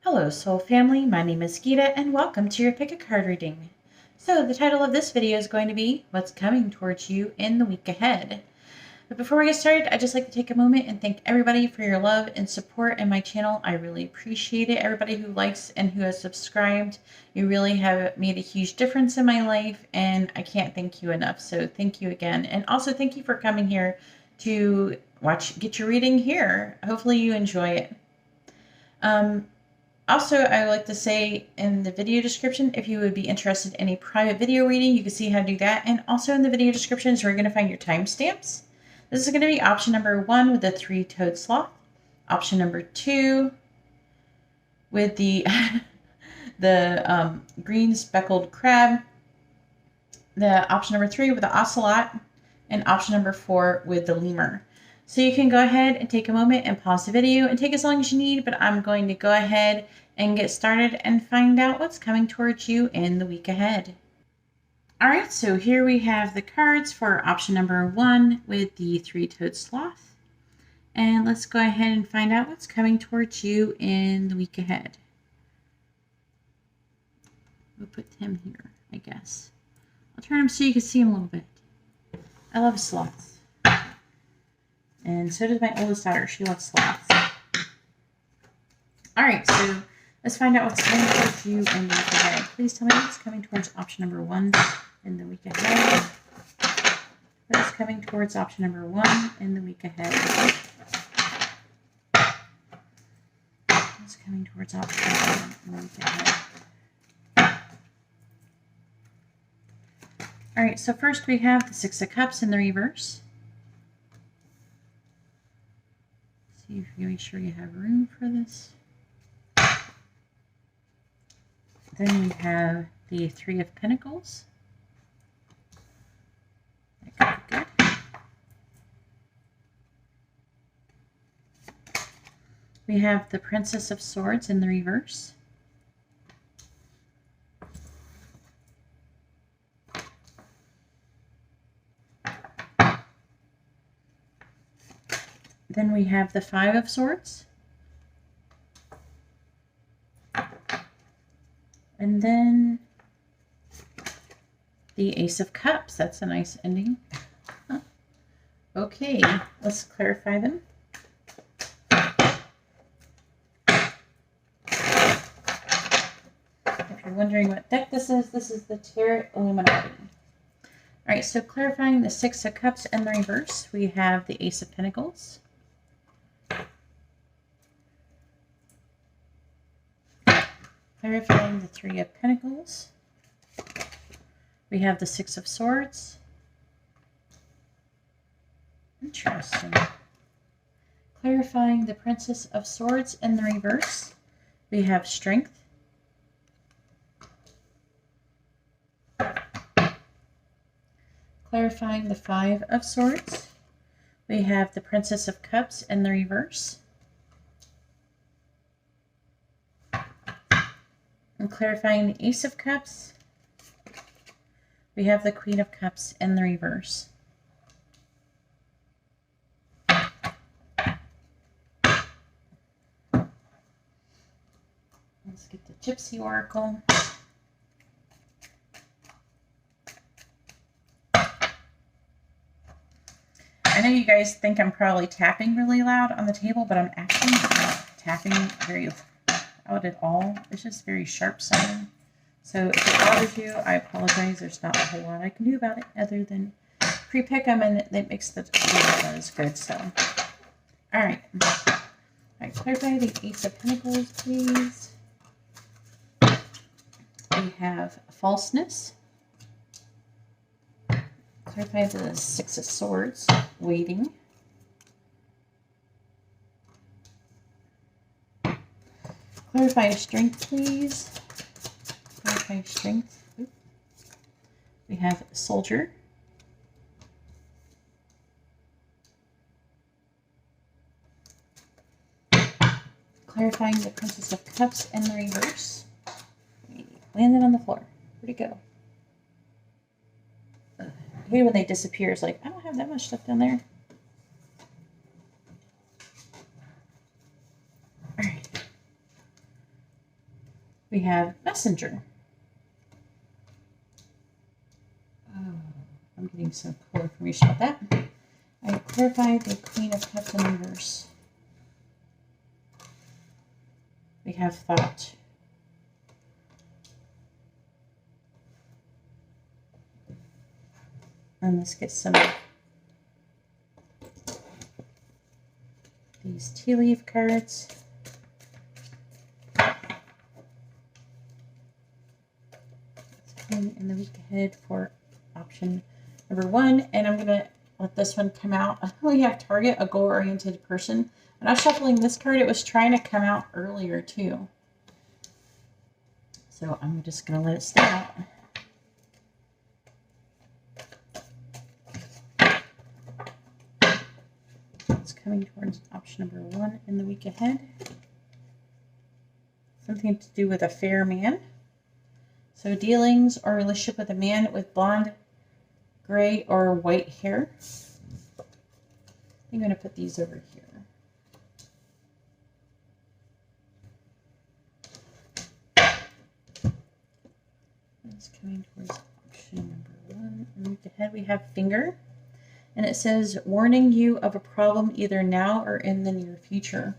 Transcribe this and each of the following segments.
Hello Soul Family, my name is Geeta and welcome to your Pick a Card reading. So the title of this video is going to be What's Coming Towards You in the Week Ahead. But before we get started, I'd just like to take a moment and thank everybody for your love and support in my channel. I really appreciate it. Everybody who likes and who has subscribed, you really have made a huge difference in my life and I can't thank you enough. So thank you again. And also thank you for coming here to get your reading here. Hopefully you enjoy it. Also, I would like to say in the video description, if you would be interested in a private video reading, you can see how to do that. And also in the video description is where you're going to find your timestamps. This is going to be option number 1 with the 3-toed sloth. Option number 2 with the green speckled crab. The option number 3 with the ocelot. And option number 4 with the lemur. So you can go ahead and take a moment and pause the video and take as long as you need, but I'm going to go ahead and get started and find out what's coming towards you in the week ahead. All right, so here we have the cards for option number 1 with the 3-toed sloth. And let's go ahead and find out what's coming towards you in the week ahead. We'll put him here, I guess. I'll turn him so you can see him a little bit. I love sloths. And so does my oldest daughter. She loves sloths. All right, so let's find out what's coming towards you in the week ahead. Please tell me what's coming towards option number 1 in the week ahead. What's coming towards option number 1 in the week ahead. What's coming towards option number 1 in the week ahead. All right, so first we have the 6 of Cups in the reverse. See if you make sure you have room for this. Then we have the 3 of Pentacles. That could be good. We have the Princess of Swords in the reverse. Then we have the 5 of Swords. And then the Ace of Cups. That's a nice ending. Huh. Okay, let's clarify them. If you're wondering what deck this is the Tarot Illuminati. All right, so clarifying the 6 of Cups in the reverse, we have the Ace of Pentacles. Clarifying the 3 of Pentacles, we have the 6 of Swords. Interesting. Clarifying the Princess of Swords in the reverse, we have Strength. Clarifying the 5 of Swords, we have the Princess of Cups in the reverse. And clarifying the Ace of Cups, we have the Queen of Cups in the reverse. Let's get the Gypsy Oracle. I know you guys think I'm probably tapping really loud on the table, but I'm actually not tapping very loud at all. It's just very sharp sounding. So if it bothers you, I apologize. There's not a whole lot I can do about it other than pre-pick them, and that makes the video not as good. So, all right. All right, clarify the Ace of Pentacles, please. We have Falseness. Clarify the 6 of Swords, Waiting. Clarify Strength, please. Clarify Strength. Oops. We have Soldier. Clarifying the Princess of Cups in the reverse. We landed on the floor. Where'd it go? I hate when they disappear. It's like, I don't have that much stuff down there. We have Messenger. Oh, I'm getting some cool information about that. I clarified the Queen of Cups in reverse. We have Thought. And let's get some of these tea leaf cards. It's coming in the week ahead for option number 1. And I'm going to let this one come out. We have Target, a goal-oriented person. When I was shuffling this card, it was trying to come out earlier too. So I'm just going to let it stay out. It's coming towards option number 1 in the week ahead. Something to do with a fair man. So dealings or relationship with a man with blonde, gray, or white hair. I'm going to put these over here. It's coming towards option number 1. In the week ahead, we have Finger. And it says, warning you of a problem either now or in the near future.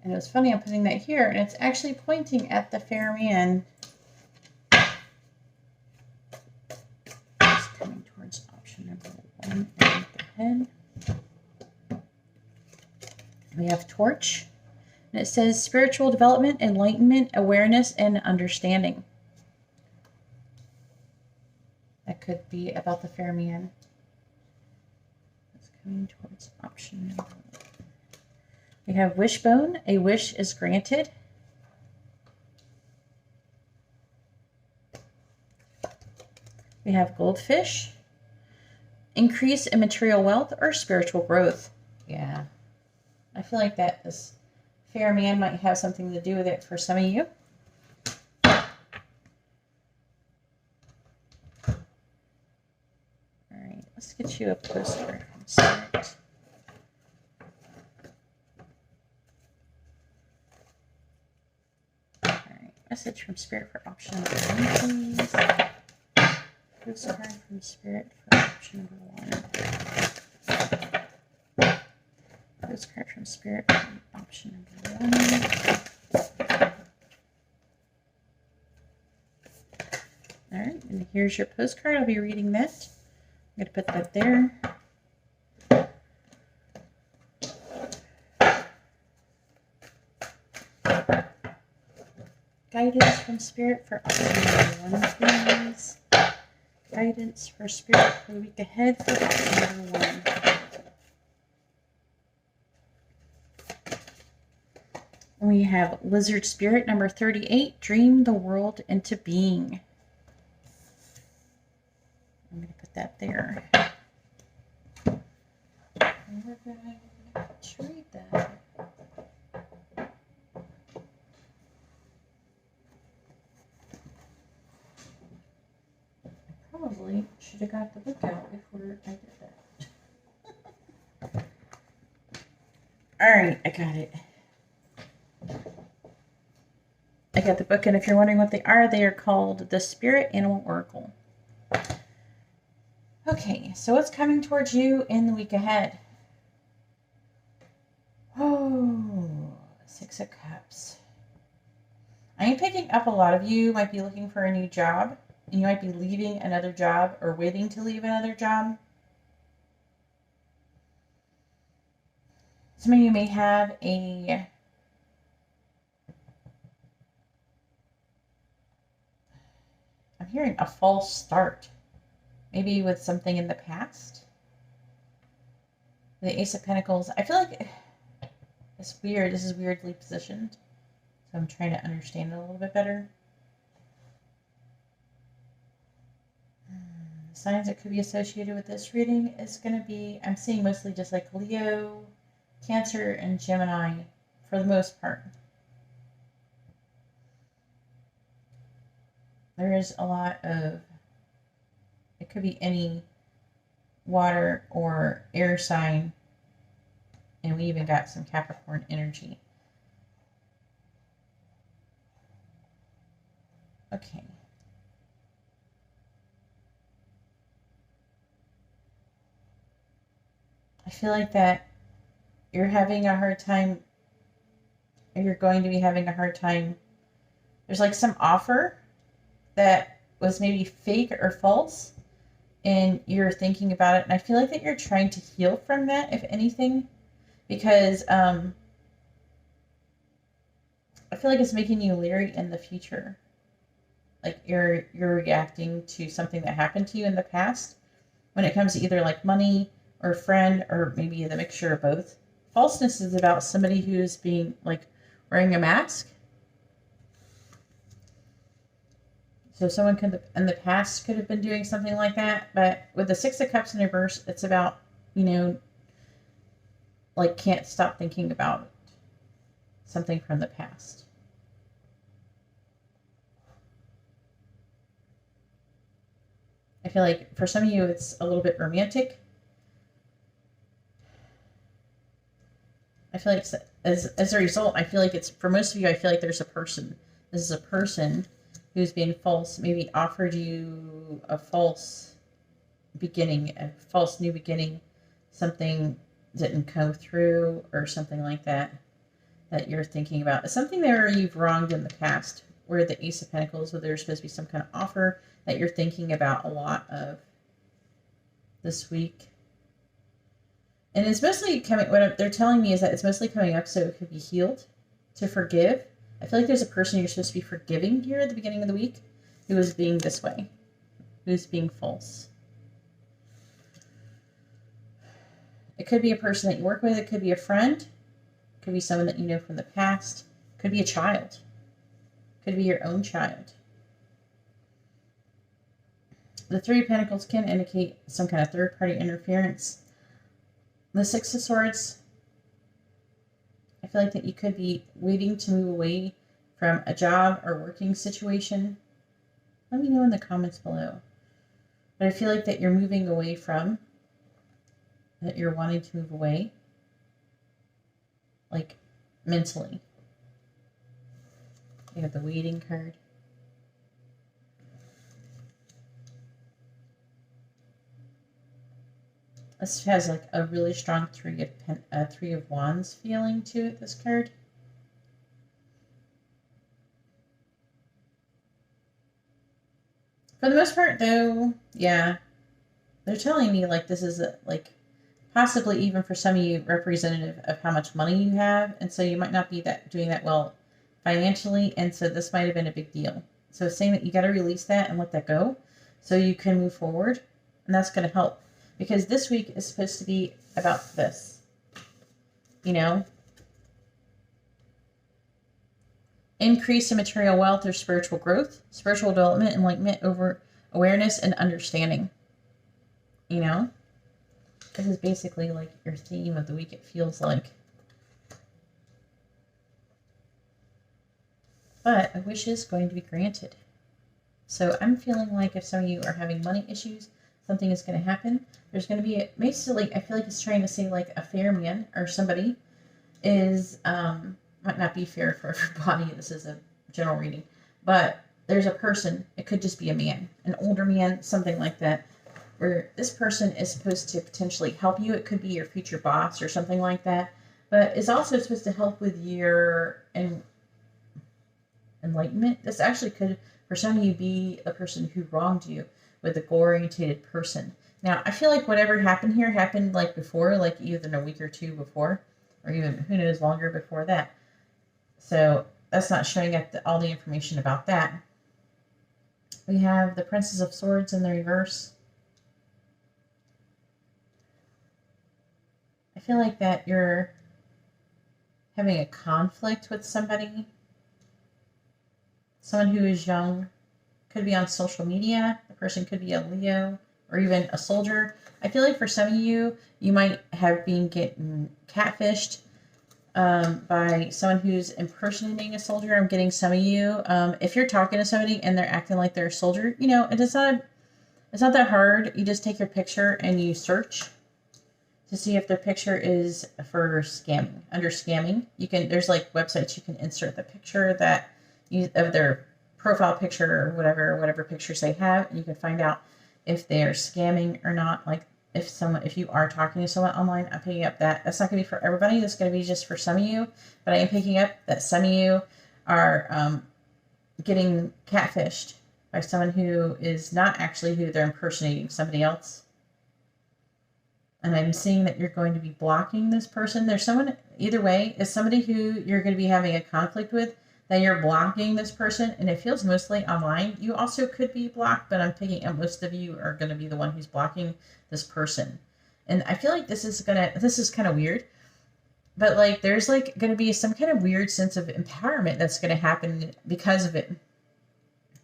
And it was funny, I'm putting that here, and it's actually pointing at the fair man. It's coming towards option number 1 in the week ahead. We have Torch. And it says, spiritual development, enlightenment, awareness, and understanding. That could be about the fair man. Coming towards option number 1. We have Wishbone. A wish is granted. We have Goldfish. Increase in material wealth or spiritual growth. Yeah. I feel like that this fair man might have something to do with it for some of you. All right, let's get you a postcard from Spirit. All right, message from Spirit for option number 1, please. Postcard from Spirit for option number 1. Postcard from Spirit for option number 1. All right, and here's your postcard. I'll be reading that. I'm going to put that there. Guidance from Spirit for option number 1, please. Guidance for Spirit for the week ahead for option number 1. We have Lizard Spirit number 38, Dream the World into Being. I'm going to put that there. And we're going to read that. I probably should have got the book out before I did that. All right, I got it. I got the book, and if you're wondering what they are called the Spirit Animal Oracle. Okay, so what's coming towards you in the week ahead? Oh, 6 of Cups. I am picking up a lot of you might be looking for a new job, and you might be leaving another job or waiting to leave another job. Some of you may have I'm hearing a false start. Maybe with something in the past. The Ace of Pentacles. I feel like it's weird. This is weirdly positioned. So I'm trying to understand it a little bit better. The signs that could be associated with this reading is going to be, I'm seeing mostly just like Leo, Cancer, and Gemini for the most part. There is a lot of, it could be any water or air sign, and we even got some Capricorn energy. Okay. I feel like that you're having a hard time, or you're going to be having a hard time. There's like some offer that was maybe fake or false, and you're thinking about it. And I feel like that you're trying to heal from that, if anything, because I feel like it's making you leery in the future. Like you're reacting to something that happened to you in the past when it comes to either like money or friend or maybe the mixture of both. Falseness is about somebody who's being like wearing a mask. So someone could in the past could have been doing something like that, but with the Six of Cups in reverse, it's about, like can't stop thinking about something from the past. I feel like for some of you, it's a little bit romantic. I feel like as a result, I feel like it's for most of you, I feel like there's a person. This is a person who's being false, maybe offered you a false beginning, a false new beginning, something didn't go through or something like that that you're thinking about. It's something that you've wronged in the past, where the Ace of Pentacles, where there's supposed to be some kind of offer that you're thinking about a lot of this week. And it's mostly coming, what they're telling me is that it's mostly coming up so it could be healed, to forgive. I feel like there's a person you're supposed to be forgiving here at the beginning of the week who is being this way, who's being false. It could be a person that you work with. It could be a friend. It could be someone that you know from the past. It could be a child. It could be your own child. The Three of Pentacles can indicate some kind of third-party interference. The Six of Swords, I feel like that you could be waiting to move away from a job or working situation. Let me know in the comments below. But I feel like that you're moving away from, that you're wanting to move away, like mentally. You have the waiting card. This has like a really strong Three of Wands feeling to it, this card. For the most part, though, yeah, they're telling me like this is like possibly even for some of you representative of how much money you have, and so you might not be doing that well financially, and so this might have been a big deal. So it's saying that you got to release that and let that go so you can move forward, and that's going to help. Because this week is supposed to be about this, increase in material wealth or spiritual growth, spiritual development, enlightenment over awareness and understanding. This is basically like your theme of the week, it feels like. But a wish is going to be granted. So I'm feeling like if some of you are having money issues, something is going to happen. There's going to be basically, I feel like it's trying to say like a fair man or somebody is, might not be fair for everybody. This is a general reading, but there's a person, it could just be a man, an older man, something like that, where this person is supposed to potentially help you. It could be your future boss or something like that, but is also supposed to help with your enlightenment. This actually could, for some of you, be a person who wronged you with a goal-oriented person. Now, I feel like whatever happened here happened like before, like even a week or two before, or even who knows longer before that. So that's not showing up all the information about that. We have the Princess of Swords in the reverse. I feel like that you're having a conflict with somebody. Someone who is young, could be on social media. The person could be a Leo or even a soldier. I feel like for some of you, you might have been getting catfished by someone who's impersonating a soldier. I'm getting some of you. If you're talking to somebody and they're acting like they're a soldier, it's not that hard. You just take your picture and you search to see if their picture is for scamming. Under scamming, there's like websites you can insert the picture of their profile picture or whatever pictures they have, and you can find out if they are scamming or not. Like if you are talking to someone online, I'm picking up that that's not going to be for everybody. That's going to be just for some of you, but I am picking up that some of you are getting catfished by someone who is not actually who they're impersonating, somebody else. And I'm seeing that you're going to be blocking this person. There's someone, either way, is somebody who you're going to be having a conflict with, that you're blocking this person, and it feels mostly online. You also could be blocked, but I'm picking up most of you are going to be the one who's blocking this person. And I feel like this is kind of weird, but like there's like going to be some kind of weird sense of empowerment that's going to happen because of it.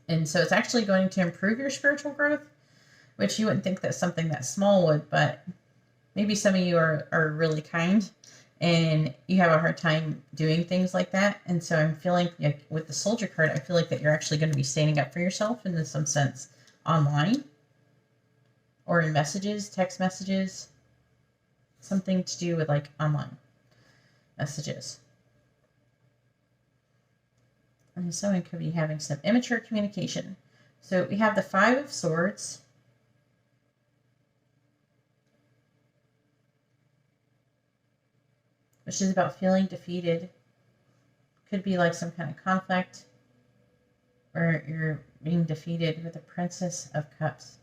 And so it's actually going to improve your spiritual growth, which you wouldn't think that something that small would, but maybe some of you are really kind and you have a hard time doing things like that. And so I'm feeling like with the Soldier card, I feel like that you're actually going to be standing up for yourself in some sense online or in messages, text messages, something to do with like online messages. And someone could be having some immature communication. So we have the 5 of Swords. Which is about feeling defeated. Could be like some kind of conflict where you're being defeated with the Princess of Cups.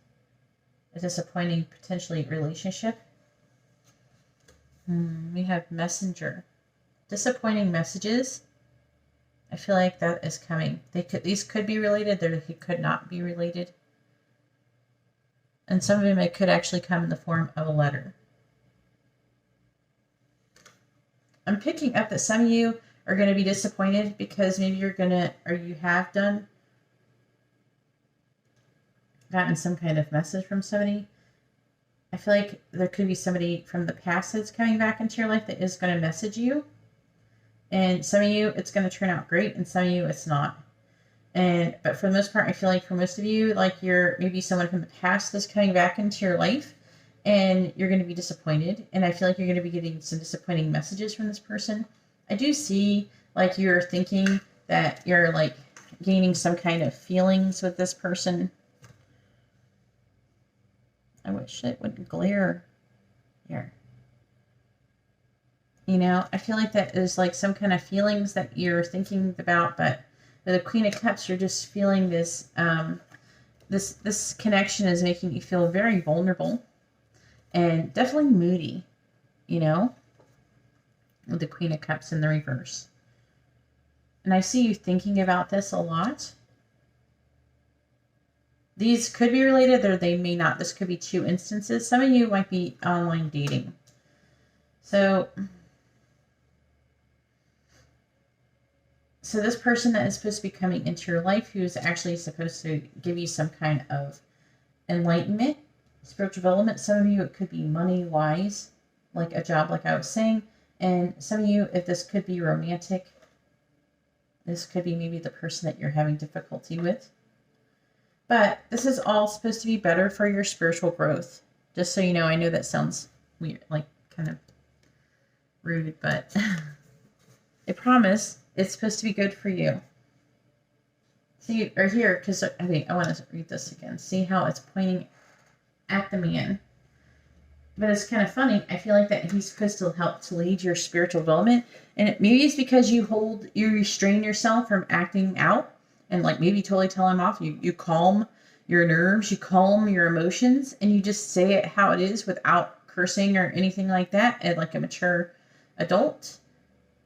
A disappointing, potentially, relationship. We have Messenger. Disappointing messages. I feel like that is coming. These could be related. They could not be related. And some of them, it could actually come in the form of a letter. I'm picking up that some of you are going to be disappointed because maybe you're going to, or you have gotten some kind of message from somebody. I feel like there could be somebody from the past that's coming back into your life that is going to message you. And some of you, it's going to turn out great, and some of you, it's not. But for the most part, I feel like for most of you, like you're maybe someone from the past that's coming back into your life. And you're going to be disappointed. And I feel like you're going to be getting some disappointing messages from this person. I do see like you're thinking that you're like gaining some kind of feelings with this person. I wish it wouldn't glare here. You know, I feel like that is like some kind of feelings that you're thinking about, but with the Queen of Cups, you're just feeling this, this connection is making you feel very vulnerable. And definitely moody, you know, with the Queen of Cups in the reverse. And I see you thinking about this a lot. These could be related or they may not. This could be 2 instances. Some of you might be online dating. So this person that is supposed to be coming into your life, who is actually supposed to give you some kind of enlightenment, spiritual development. Some of you, it could be money-wise, like a job, like I was saying. And some of you, if this could be romantic, this could be maybe the person that you're having difficulty with. But this is all supposed to be better for your spiritual growth. Just so you know, I know that sounds weird, like kind of rude, but I promise it's supposed to be good for you. See, or here, because I want to read this again. See how it's pointing at the man. But it's kind of funny. I feel like that he's supposed to help to lead your spiritual development. And maybe it's because you restrain yourself from acting out and like maybe totally tell him off. You calm your nerves, you calm your emotions, and you just say it how it is without cursing or anything like that. And like a mature adult.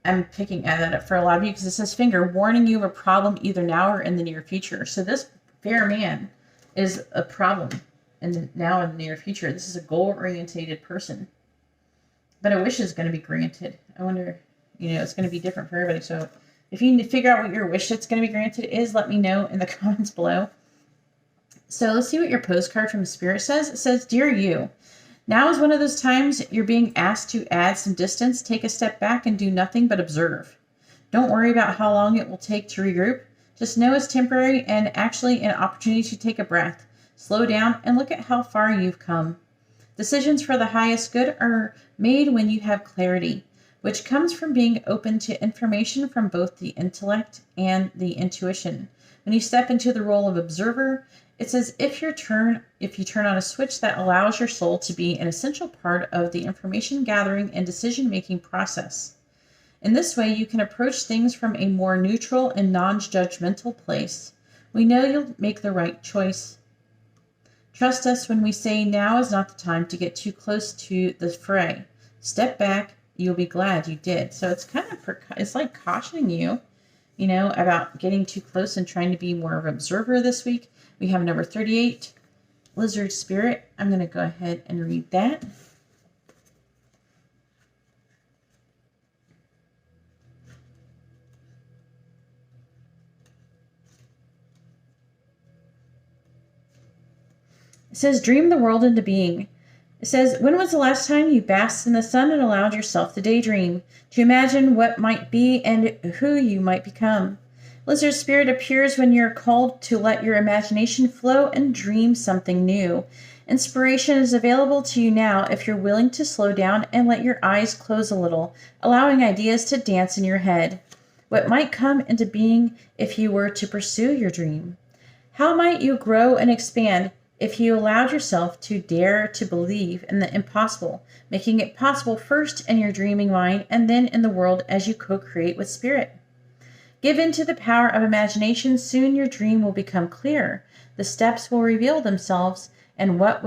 I'm picking at that up for a lot of you because it says finger warning you of a problem either now or in the near future. So this fair man is a problem. And now in the near future, this is a goal-oriented person. But a wish is going to be granted. I wonder, it's going to be different for everybody. So if you need to figure out what your wish that's going to be granted is, let me know in the comments below. So let's see what your postcard from Spirit says. It says, Dear you, now is one of those times you're being asked to add some distance, take a step back, and do nothing but observe. Don't worry about how long it will take to regroup. Just know it's temporary and actually an opportunity to take a breath. Slow down and look at how far you've come. Decisions for the highest good are made when you have clarity. which comes from being open to information from both the intellect and the intuition. When you step into the role of observer, it's as if you turn on a switch that allows your soul to be an essential part of the information gathering and decision-making process. In this way, you can approach things from a more neutral and non-judgmental place. We know you'll make the right choice. Trust us when we say now is not the time to get too close to the fray. Step back, you'll be glad you did. So it's it's like cautioning you, about getting too close and trying to be more of an observer this week. We have number 38, Lizard Spirit. I'm going to go ahead and read that. It says, dream the world into being. It says, when was the last time you basked in the sun and allowed yourself to daydream, to imagine what might be and who you might become? Lizard Spirit appears when you're called to let your imagination flow and dream something new. Inspiration is available to you now if you're willing to slow down and let your eyes close a little, allowing ideas to dance in your head. What might come into being if you were to pursue your dream? How might you grow and expand if you allowed yourself to dare to believe in the impossible, making it possible first in your dreaming mind and then in the world as you co-create with spirit? Give in to the power of imagination. Soon your dream will become clear. The steps will reveal themselves, and I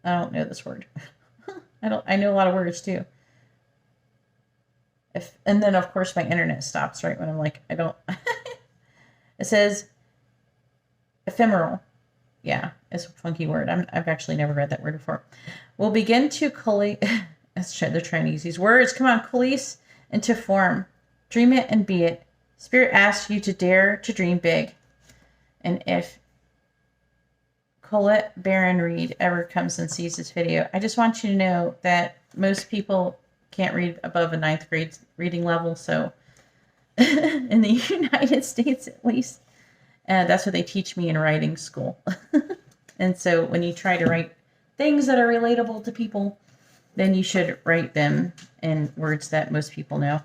don't know this word. I know a lot of words too. And then of course my internet stops right when I'm like, I don't. It says ephemeral. Yeah, it's a funky word. I've actually never read that word before. We'll begin to they're trying to use these words. Come on, coalesce into form. Dream it and be it. Spirit asks you to dare to dream big. And if Colette Barron Reed ever comes and sees this video, I just want you to know that most people can't read above a 9th grade reading level. So in the United States, at least, that's what they teach me in writing school. And so when you try to write things that are relatable to people, then you should write them in words that most people know.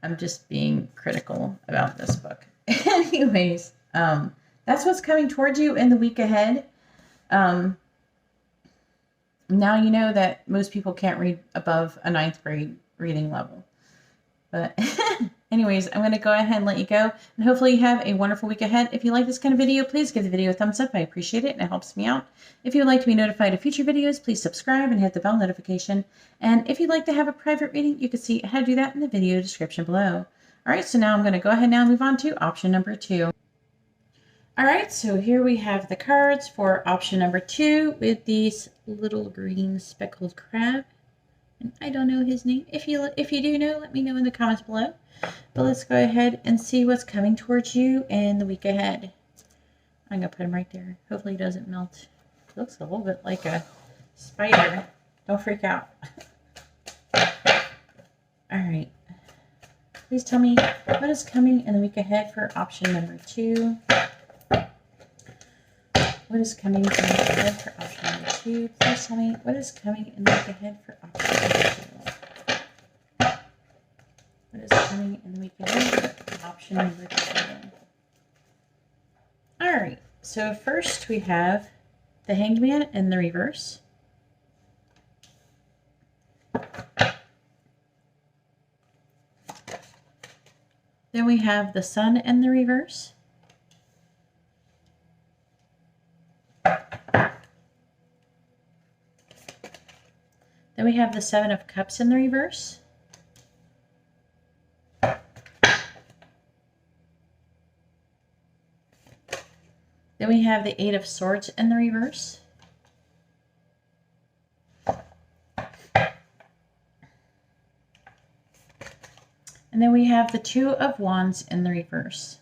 I'm just being critical about this book. Anyways, that's what's coming towards you in the week ahead. Now you know that most people can't read above a 9th grade reading level. But anyways, I'm going to go ahead and let you go. And hopefully you have a wonderful week ahead. If you like this kind of video, please give the video a thumbs up. I appreciate it and it helps me out. If you would like to be notified of future videos, please subscribe and hit the bell notification. And if you'd like to have a private reading, you can see how to do that in the video description below. All right, so now I'm going to go ahead and move on to option number 2. All right, so here we have the cards for option number 2 with these little green speckled crab. And I don't know his name. If you do know, let me know in the comments below. But let's go ahead and see what's coming towards you in the week ahead. I'm going to put him right there. Hopefully he doesn't melt. It looks a little bit like a spider. Don't freak out. All right. Please tell me what is coming in the week ahead for option number 2. What is coming in the week ahead for option number 2? Please tell me what is coming in the week ahead for option number 2. What is coming in the week ahead for option number 2? All right. So first we have the Hanged Man in the reverse. Then we have the Sun in the reverse. Then we have the Seven of Cups in the reverse. Then we have the Eight of Swords in the reverse. And then we have the Two of Wands in the reverse.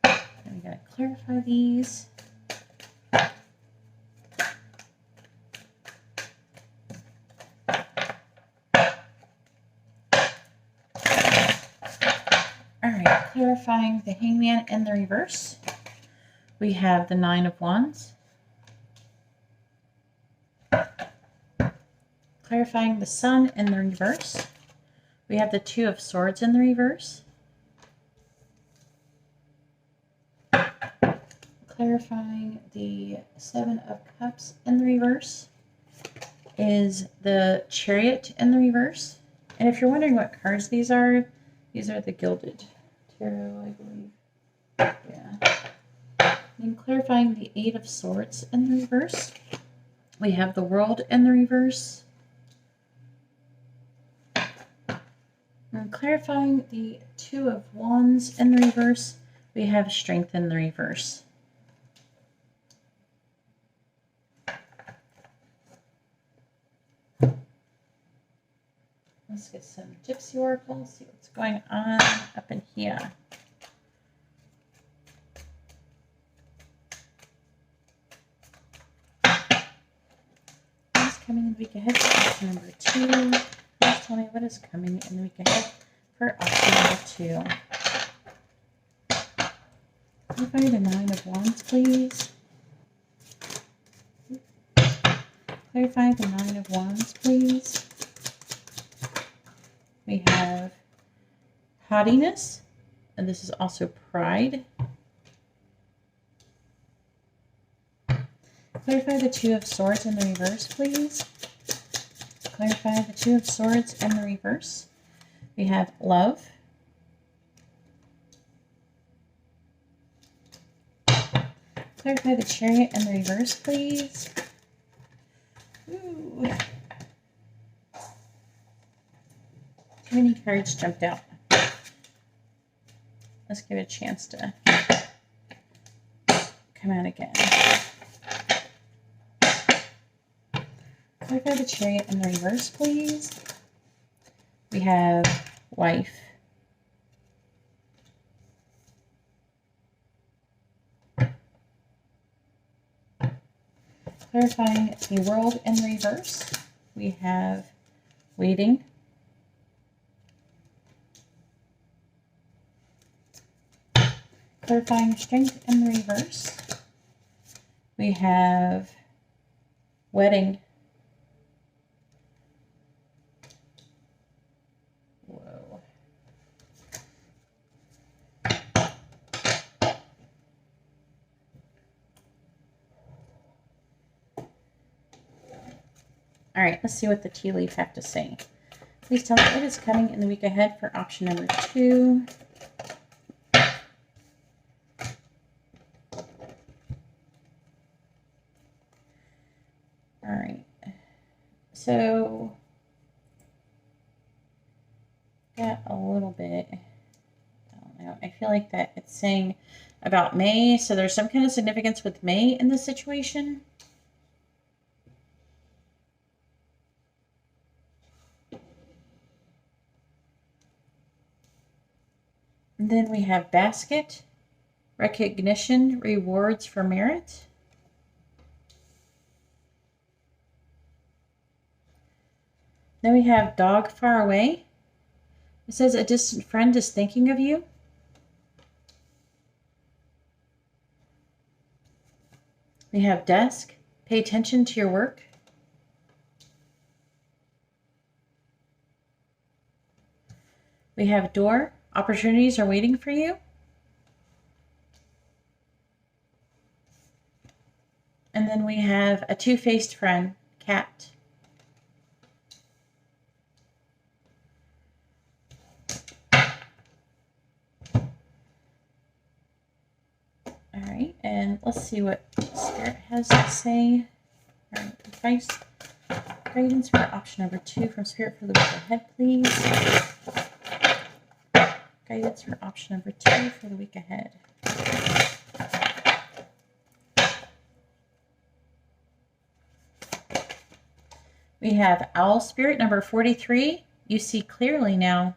And we gotta clarify these. Clarifying the Hangman in the reverse, we have the Nine of Wands, Clarifying the Sun in the reverse. We have the Two of Swords in the reverse. Clarifying the Seven of Cups in the reverse is the Chariot in the reverse. And if you're wondering what cards these are the Gilded Tarot, I believe. Yeah. And clarifying the Eight of Swords in the reverse. We have the World in the reverse. And clarifying the Two of Wands in the reverse, we have Strength in the reverse. Let's get some Gypsy Oracles, see what's going on up in here. What's coming in the week ahead for option number 2? Please tell me what is coming in the week ahead for option number 2. Clarify the Nine of Wands, please. Clarify the Nine of Wands, please. We have haughtiness, and this is also pride. Clarify the Two of Swords in the reverse, please. Clarify the Two of Swords in the reverse. We have love. Clarify the Chariot in the reverse, please. Ooh. Too many cards jumped out. Let's give it a chance to come out again. Clarify the Chariot in the reverse, please. We have wife. Clarifying the World in the reverse, we have waiting. Clarifying Strength in the reverse, we have wedding. Whoa. All right, let's see what the tea leaf have to say. Please tell me what is coming in the week ahead for option number 2. All right, so got a little bit, I don't know, I feel like that it's saying about May, so there's some kind of significance with May in this situation. And then we have basket, recognition, rewards for merit. Then we have dog far away. It says a distant friend is thinking of you. We have desk, pay attention to your work. We have door, opportunities are waiting for you. And then we have a two-faced friend, cat. All right, and let's see what Spirit has to say. All right, advice, guidance for option number 2 from Spirit for the week ahead, please. Guidance for option number 2 for the week ahead. We have Owl Spirit number 43. You see clearly now.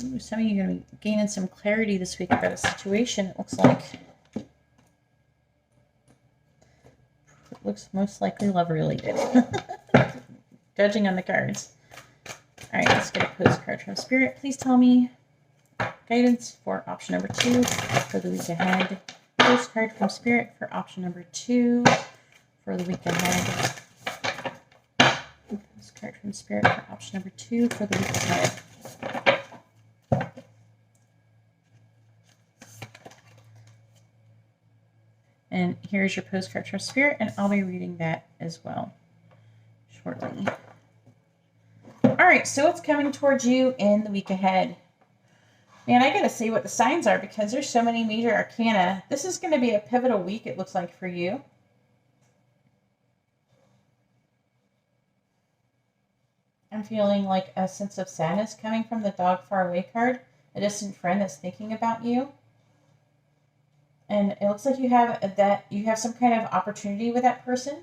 Ooh, some of you are going to be gaining some clarity this week about a situation, it looks like. It looks most likely love related. Judging on the cards. All right, let's get a postcard from Spirit. Please tell me guidance for option number 2 for the week ahead. Postcard from Spirit for option number 2 for the week ahead. from Spirit for option number 2 for the week ahead. And here's your postcard from Spirit, and I'll be reading that as well shortly. All right, so what's coming towards you in the week ahead? Man, I gotta see what the signs are because there's so many major arcana. This is going to be a pivotal week, it looks like, for you. I'm feeling like a sense of sadness coming from the dog far away card, a distant friend that's thinking about you. And it looks like you have some kind of opportunity with that person.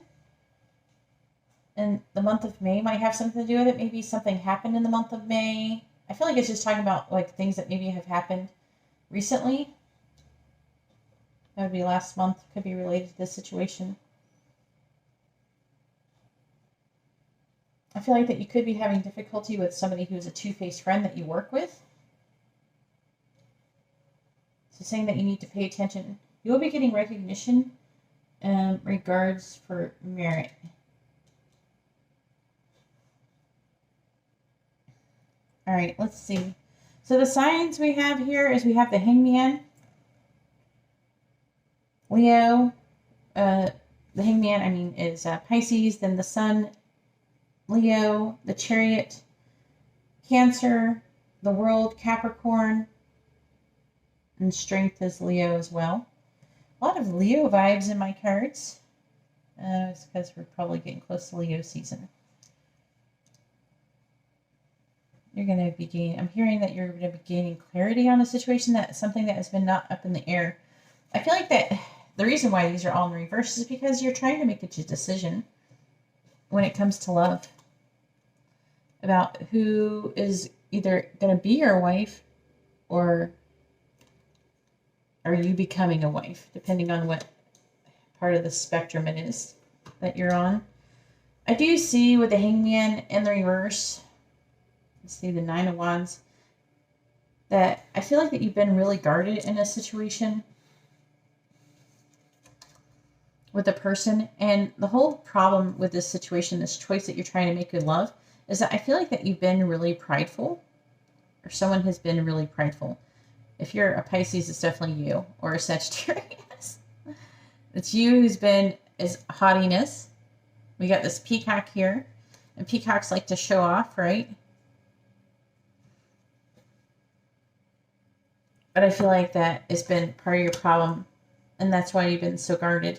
And the month of May might have something to do with it. Maybe something happened in the month of May. I feel like it's just talking about like things that maybe have happened recently. That would be last month. Could be related to this situation. I feel like that you could be having difficulty with somebody who's a two-faced friend that you work with. So saying that you need to pay attention. You will be getting recognition in regards for merit. All right, let's see. So the signs we have here is we have the Hangman, Leo. The Hangman, is Pisces. Then the Sun, Leo. The Chariot, Cancer. The World, Capricorn. And Strength is Leo as well. A lot of Leo vibes in my cards. It's because we're probably getting close to Leo season. You're going to be gaining, I'm hearing that you're going to be gaining clarity on a situation, that something that has been not up in the air. I feel like that the reason why these are all in reverse is because you're trying to make a decision when it comes to love about who is either going to be your wife or are you becoming a wife, depending on what part of the spectrum it is that you're on. I do see with the Hangman in the reverse, let's see the Nine of Wands, that I feel like that you've been really guarded in a situation with a person. And the whole problem with this situation, this choice that you're trying to make with love, is that I feel like that you've been really prideful, or someone has been really prideful. If you're a Pisces, it's definitely you, or a Sagittarius. It's you who's been is haughtiness. We got this peacock here, and peacocks like to show off, right? But I feel like that has been part of your problem, and that's why you've been so guarded.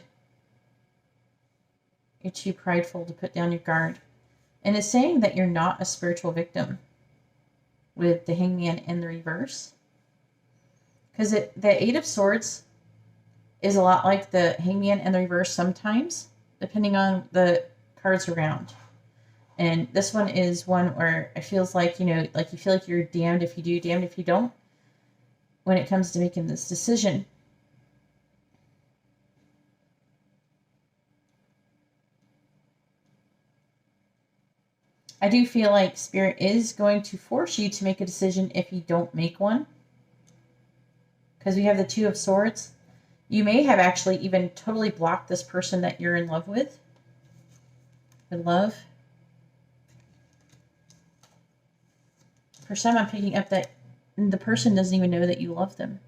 You're too prideful to put down your guard. And it's saying that you're not a spiritual victim with the Hangman in the reverse. Because the Eight of Swords is a lot like the Hangman in the reverse sometimes, depending on the cards around. And this one is one where it feels like, like you feel like you're damned if you do, damned if you don't, when it comes to making this decision. I do feel like Spirit is going to force you to make a decision if you don't make one. Because we have the Two of Swords. You may have actually even totally blocked this person that you're in love with. With love. For some, I'm picking up that the person doesn't even know that you love them.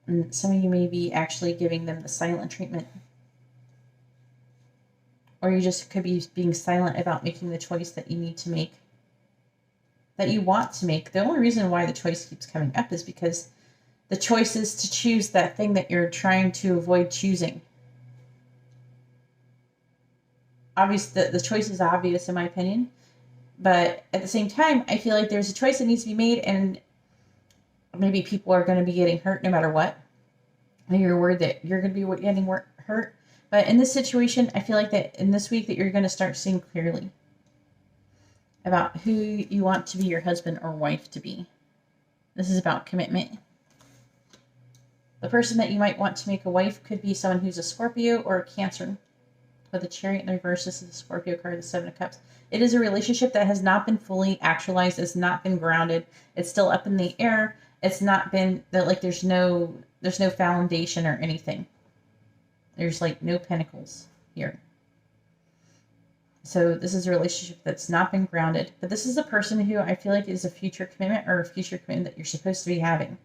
And some of you may be actually giving them the silent treatment. Or you just could be being silent about making the choice that you need to make. That you want to make. The only reason why the choice keeps coming up is because the choice is to choose that thing that you're trying to avoid choosing. Obviously, the choice is obvious in my opinion. But at the same time, I feel like there's a choice that needs to be made, and maybe people are going to be getting hurt no matter what. Maybe you're worried that you're going to be getting hurt. But in this situation, I feel like that in this week that you're going to start seeing clearly about who you want to be your husband or wife to be. This is about commitment. The person that you might want to make a wife could be someone who's a Scorpio or a Cancer. With the Chariot in the reverse, this is the Scorpio card, the Seven of Cups. It is a relationship that has not been fully actualized. It's not been grounded. It's still up in the air. It's not been that, like, there's no foundation or anything. There's like no pentacles here. So this is a relationship that's not been grounded. But this is a person who I feel like is a future commitment, or a future commitment that you're supposed to be having.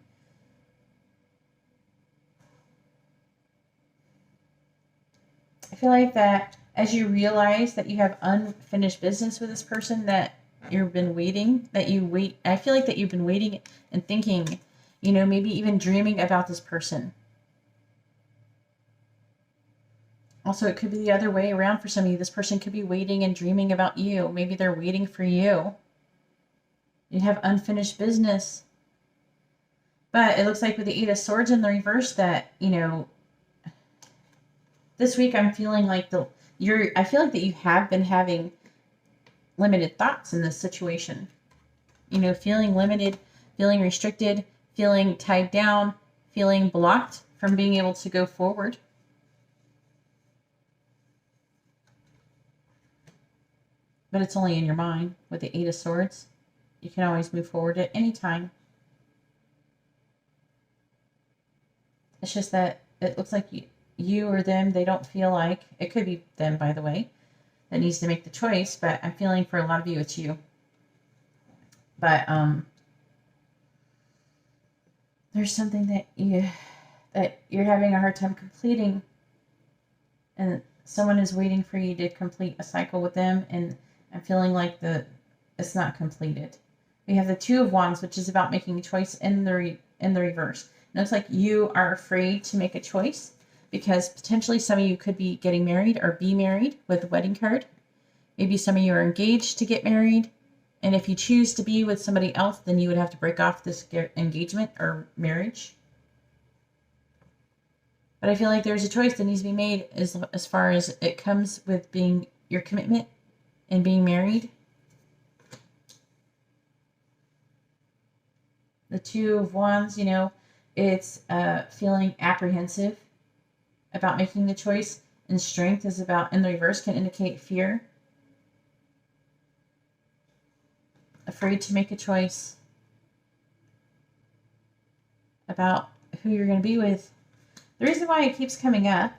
I feel like that as you realize that you have unfinished business with this person, that you've been waiting, I feel like that you've been waiting and thinking, you know, maybe even dreaming about this person. Also, it could be the other way around for some of you. This person could be waiting and dreaming about you. Maybe they're waiting for you. You have unfinished business. But it looks like with the Eight of Swords in the reverse that, you know, this week I'm feeling like I feel like that you have been having limited thoughts in this situation. You know, feeling limited, feeling restricted, feeling tied down, feeling blocked from being able to go forward. But it's only in your mind with the Eight of Swords. You can always move forward at any time. It's just that it looks like you or them, they don't feel like, it could be them, by the way, that needs to make the choice, but I'm feeling for a lot of you, it's you. But there's something that you're having a hard time completing, and someone is waiting for you to complete a cycle with them, and I'm feeling like it's not completed. We have the Two of Wands, which is about making a choice in the reverse. It looks like you are afraid to make a choice because potentially some of you could be getting married or be married with the wedding card. Maybe some of you are engaged to get married. And if you choose to be with somebody else, then you would have to break off this engagement or marriage. But I feel like there's a choice that needs to be made as far as it comes with being your commitment and being married. The Two of Wands, you know, it's feeling apprehensive about making the choice, and Strength is about, in the reverse, can indicate fear. Afraid to make a choice about who you're going to be with. The reason why it keeps coming up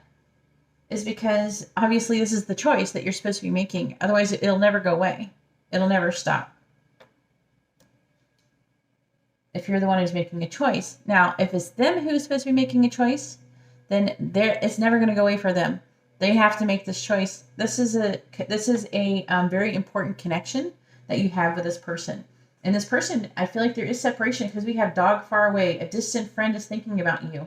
is because obviously this is the choice that you're supposed to be making. Otherwise, it'll never go away. It'll never stop. If you're the one who's making a choice. Now, if it's them who's supposed to be making a choice, then it's never going to go away for them. They have to make this choice. This is a very important connection that you have with this person. And this person, I feel like there is separation because we have dog far away. A distant friend is thinking about you.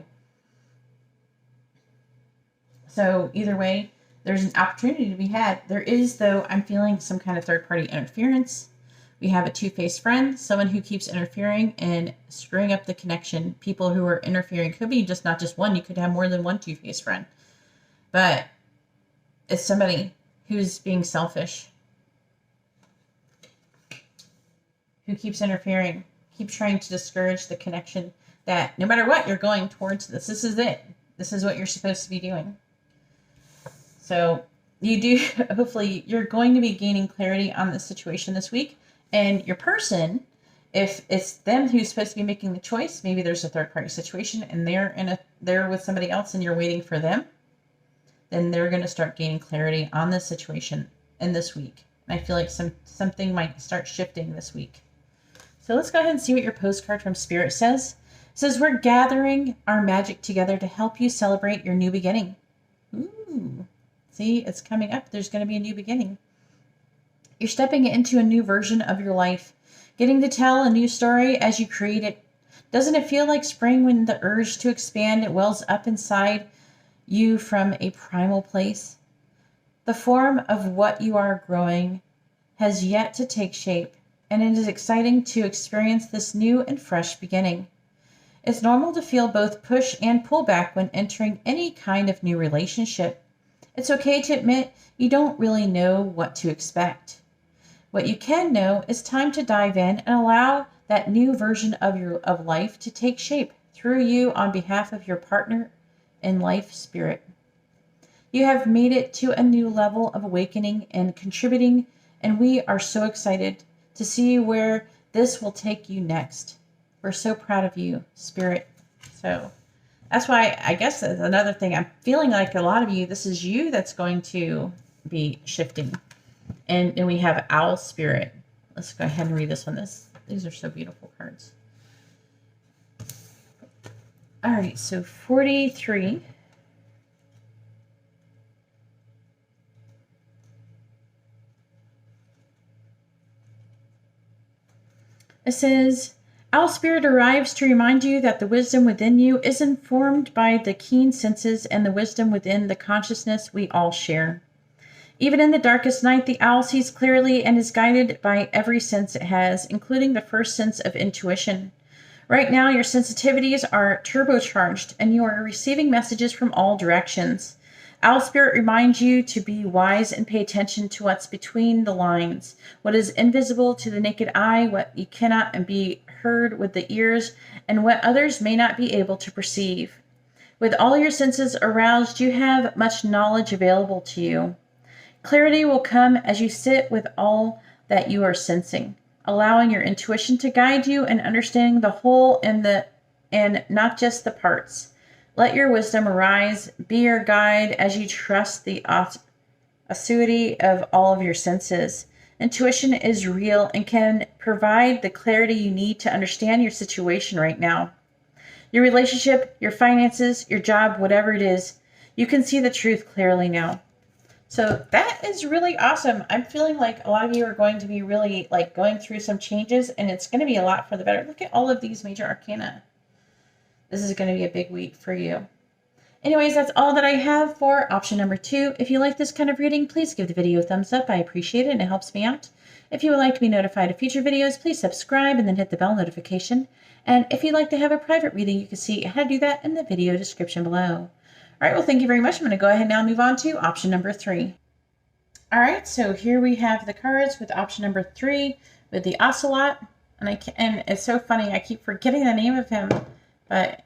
So either way, there's an opportunity to be had. There is, though, I'm feeling some kind of third-party interference. We have a two-faced friend, someone who keeps interfering and screwing up the connection. People who are interfering could be just not just one. You could have more than one two-faced friend. But it's somebody who's being selfish, who keeps interfering, keeps trying to discourage the connection that no matter what, you're going towards this. This is it. This is what you're supposed to be doing. So you do, hopefully, you're going to be gaining clarity on the situation this week. And your person, if it's them who's supposed to be making the choice, maybe there's a third party situation and they're with somebody else and you're waiting for them, then they're going to start gaining clarity on this situation in this week. And I feel like something might start shifting this week. So let's go ahead and see what your postcard from Spirit says. It says, we're gathering our magic together to help you celebrate your new beginning. Ooh, see, it's coming up. There's going to be a new beginning. You're stepping into a new version of your life, getting to tell a new story as you create it. Doesn't it feel like spring when the urge to expand it wells up inside you from a primal place? The form of what you are growing has yet to take shape, and it is exciting to experience this new and fresh beginning. It's normal to feel both push and pull back when entering any kind of new relationship. It's okay to admit you don't really know what to expect. What you can know is time to dive in and allow that new version of life to take shape through you on behalf of your partner in life spirit. You have made it to a new level of awakening and contributing, and we are so excited to see where this will take you next. We're so proud of you, Spirit. So That's why I guess that's another thing. I'm feeling like a lot of you, this is you that's going to be shifting. And then we have Owl Spirit. Let's go ahead and read this one. These are so beautiful cards. All right, so 43. It says, Owl Spirit arrives to remind you that the wisdom within you is informed by the keen senses and the wisdom within the consciousness we all share. Even in the darkest night, the owl sees clearly and is guided by every sense it has, including the first sense of intuition. Right now, your sensitivities are turbocharged and you are receiving messages from all directions. Owl Spirit reminds you to be wise and pay attention to what's between the lines, what is invisible to the naked eye, what you cannot be heard with the ears, and what others may not be able to perceive. With all your senses aroused, you have much knowledge available to you. Clarity will come as you sit with all that you are sensing, allowing your intuition to guide you and understanding the whole and not just the parts. Let your wisdom arise, be your guide as you trust the acuity of all of your senses. Intuition is real and can provide the clarity you need to understand your situation right now. Your relationship, your finances, your job, whatever it is, you can see the truth clearly now. So that is really awesome. I'm feeling like a lot of you are going to be really like going through some changes, and it's going to be a lot for the better. Look at all of these major arcana. This is going to be a big week for you. Anyways, that's all that I have for option number 2. If you like this kind of reading, please give the video a thumbs up. I appreciate it and it helps me out. If you would like to be notified of future videos, please subscribe and then hit the bell notification. And if you'd like to have a private reading, you can see how to do that in the video description below. All right, well, thank you very much. I'm going to go ahead now and move on to option number 3. All right, so here we have the cards with option number 3 with the ocelot. And it's so funny, I keep forgetting the name of him, but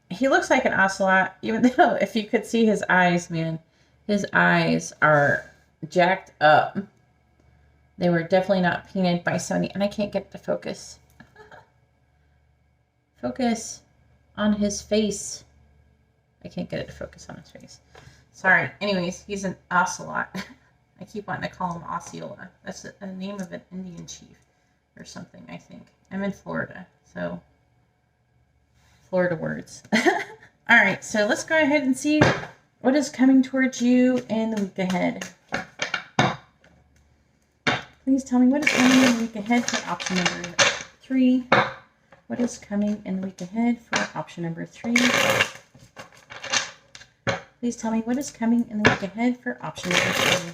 he looks like an ocelot, even though if you could see his eyes, man, his eyes are jacked up. They were definitely not painted by Sony, and I can't get it to focus. Focus on his face. I can't get it to focus on his face. Sorry. Anyways, he's an ocelot. I keep wanting to call him Osceola. That's the name of an Indian chief or something, I think. I'm in Florida, so Florida words. All right, so let's go ahead and see what is coming towards you in the week ahead. Please tell me what is coming in the week ahead for option number 3. What is coming in the week ahead for option number 3? Please tell me what is coming in the week ahead for option number 3.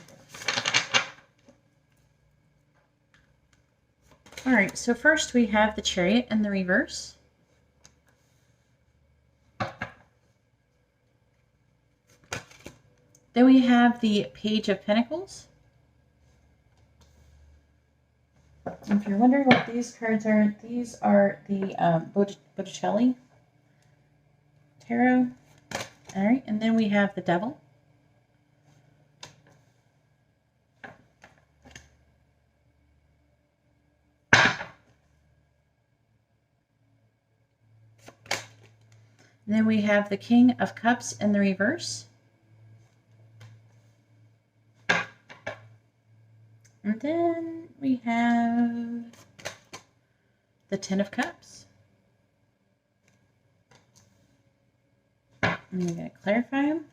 All right, so first we have the Chariot in the reverse. Then we have the Page of Pentacles. If you're wondering what these cards are, these are the Botticelli Tarot. All right, and then we have the Devil. And then we have the King of Cups in the reverse. And then we have the Ten of Cups. And I'm going to clarify them.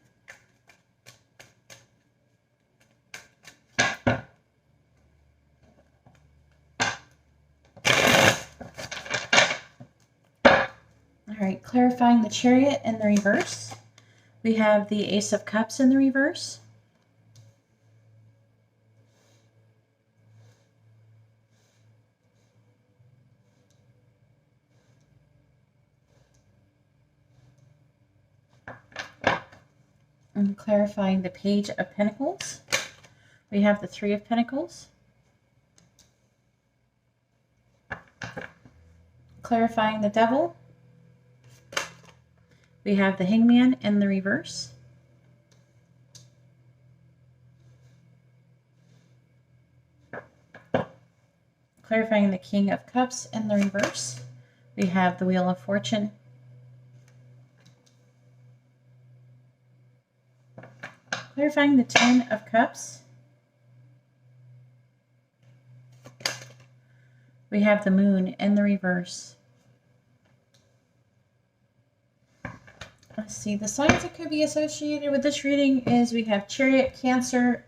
All right, clarifying the Chariot in the reverse. We have the Ace of Cups in the reverse. And clarifying the Page of Pentacles. We have the Three of Pentacles. Clarifying the Devil. We have the Hangman in the reverse. Clarifying the King of Cups in the reverse. We have the Wheel of Fortune. Clarifying the Ten of Cups. We have the Moon in the reverse. Let's see. The signs that could be associated with this reading is we have Chariot, Cancer.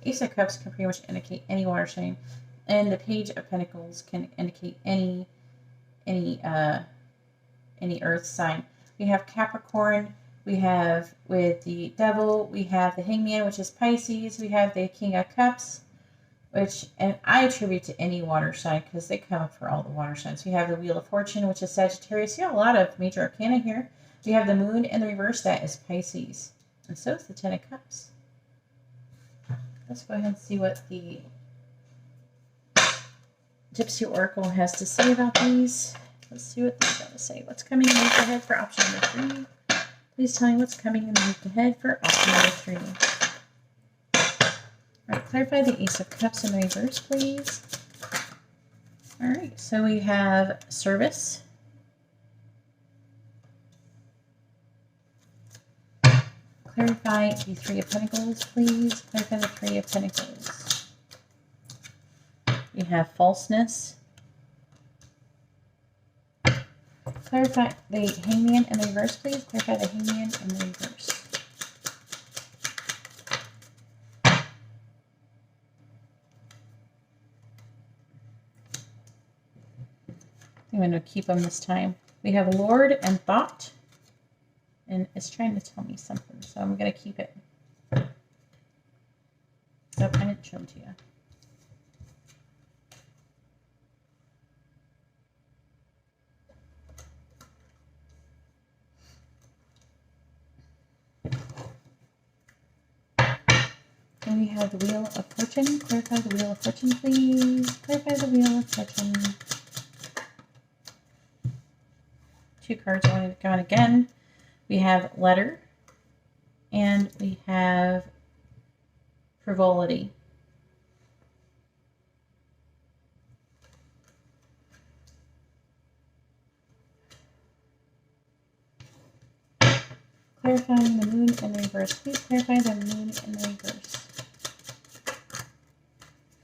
Ace of Cups can pretty much indicate any water sign. And the Page of Pentacles can indicate any earth sign. We have Capricorn. We have with the Devil. We have the Hangman, which is Pisces. We have the King of Cups, which, and I attribute to any water sign because they come up for all the water signs. We have the Wheel of Fortune, which is Sagittarius. You have a lot of major arcana here. We have the Moon in the reverse. That is Pisces. And so is the Ten of Cups. Let's go ahead and see what the Gypsy Oracle has to say about these. Let's see what they've got to say. What's coming in the week ahead for option number 3? Please tell me what's coming in the week ahead for option number 3. All right, clarify the Ace of Cups in the reverse, please. All right, so we have service. Clarify the Three of Pentacles, please. Clarify the Three of Pentacles. We have falseness. Clarify the Hangman in the reverse, please. Clarify the Hangman in the reverse. I'm going to keep them this time. We have Lord and Thought. And it's trying to tell me something, so I'm going to keep it. Nope, I didn't show them to you. And we have the Wheel of Fortune. Clarify the Wheel of Fortune, please. Clarify the Wheel of Fortune. 2 cards I wanted to go on again. We have Letter. And we have Frivolity. Clarifying the Moon in the reverse. Please clarify the Moon in the reverse.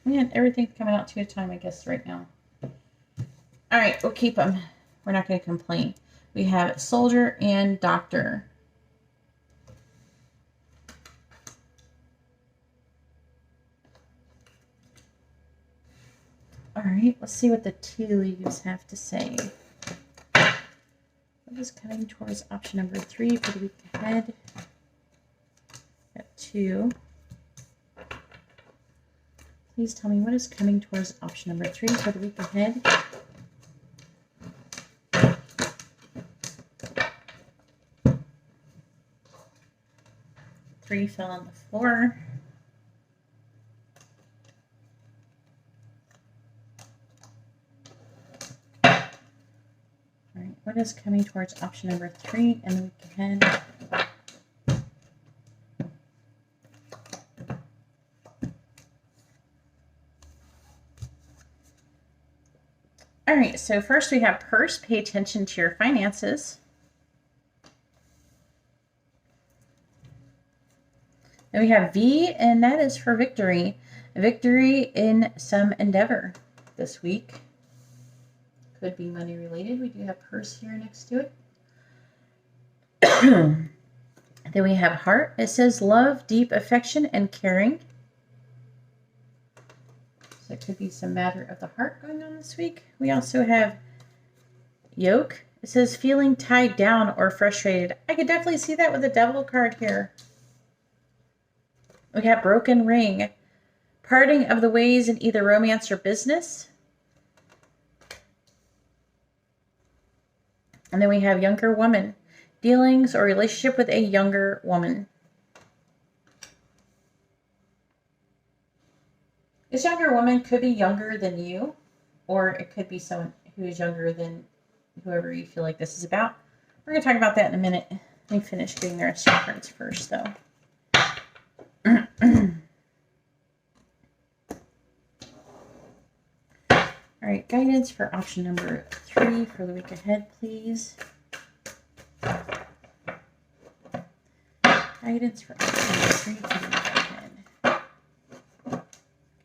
Man, everything's coming out 2 at a time, I guess, right now. All right, we'll keep them. We're not going to complain. We have Soldier and Doctor. All right, let's see what the tea leaves have to say. What is coming towards option number 3 for the week ahead? Got 2. Please tell me what is coming towards option number 3 for the week ahead. Three fell on the floor. All right, what is coming towards option number 3 in the week ahead? All right, so first we have Purse. Pay attention to your finances. Then we have V, and that is for victory. Victory in some endeavor this week. Could be money related. We do have Purse here next to it. Then we have Heart. It says love, deep affection, and caring. So it could be some matter of the heart going on this week. We also have Yoke. It says feeling tied down or frustrated. I could definitely see that with the Devil card here. We have Broken Ring. Parting of the ways in either romance or business. And then we have Younger Woman. Dealings or relationship with a younger woman. This younger woman could be younger than you, or it could be someone who is younger than whoever you feel like this is about. We're going to talk about that in a minute. Let me finish getting the rest of the cards first, though. All right, guidance for option number 3 for the week ahead, please. Guidance for option number 3 for the week ahead.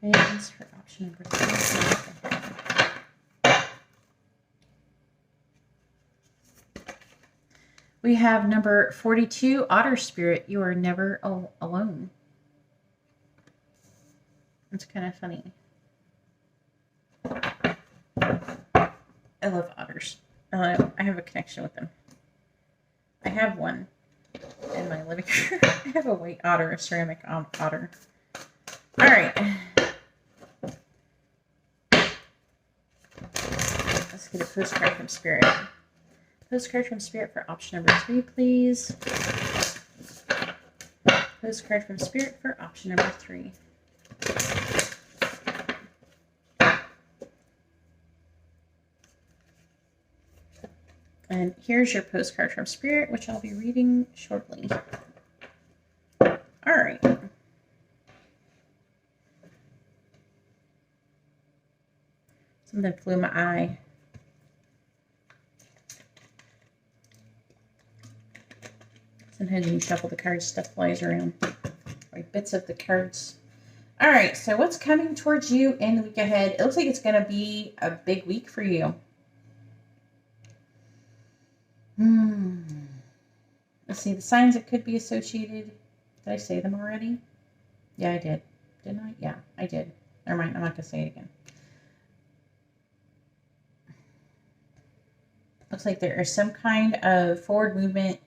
Guidance for option number 3 for the week ahead. We have number 42, Otter Spirit. You are never alone. It's kind of funny. I love otters. I have a connection with them. I have one in my living room. I have a white otter, a ceramic otter. All right. Let's get a postcard from Spirit. Postcard from Spirit for option number 3, please. Postcard from Spirit for option number 3. And here's your postcard from Spirit, which I'll be reading shortly. All right. Something flew in my eye. Sometimes when you shuffle the cards, stuff flies around. Like bits of the cards. All right, so what's coming towards you in the week ahead? It looks like it's going to be a big week for you. Let's see, the signs that could be associated. Did I say them already? Yeah, I did. Didn't I? Yeah, I did. Never mind, I'm not going to say it again. Looks like there is some kind of forward movement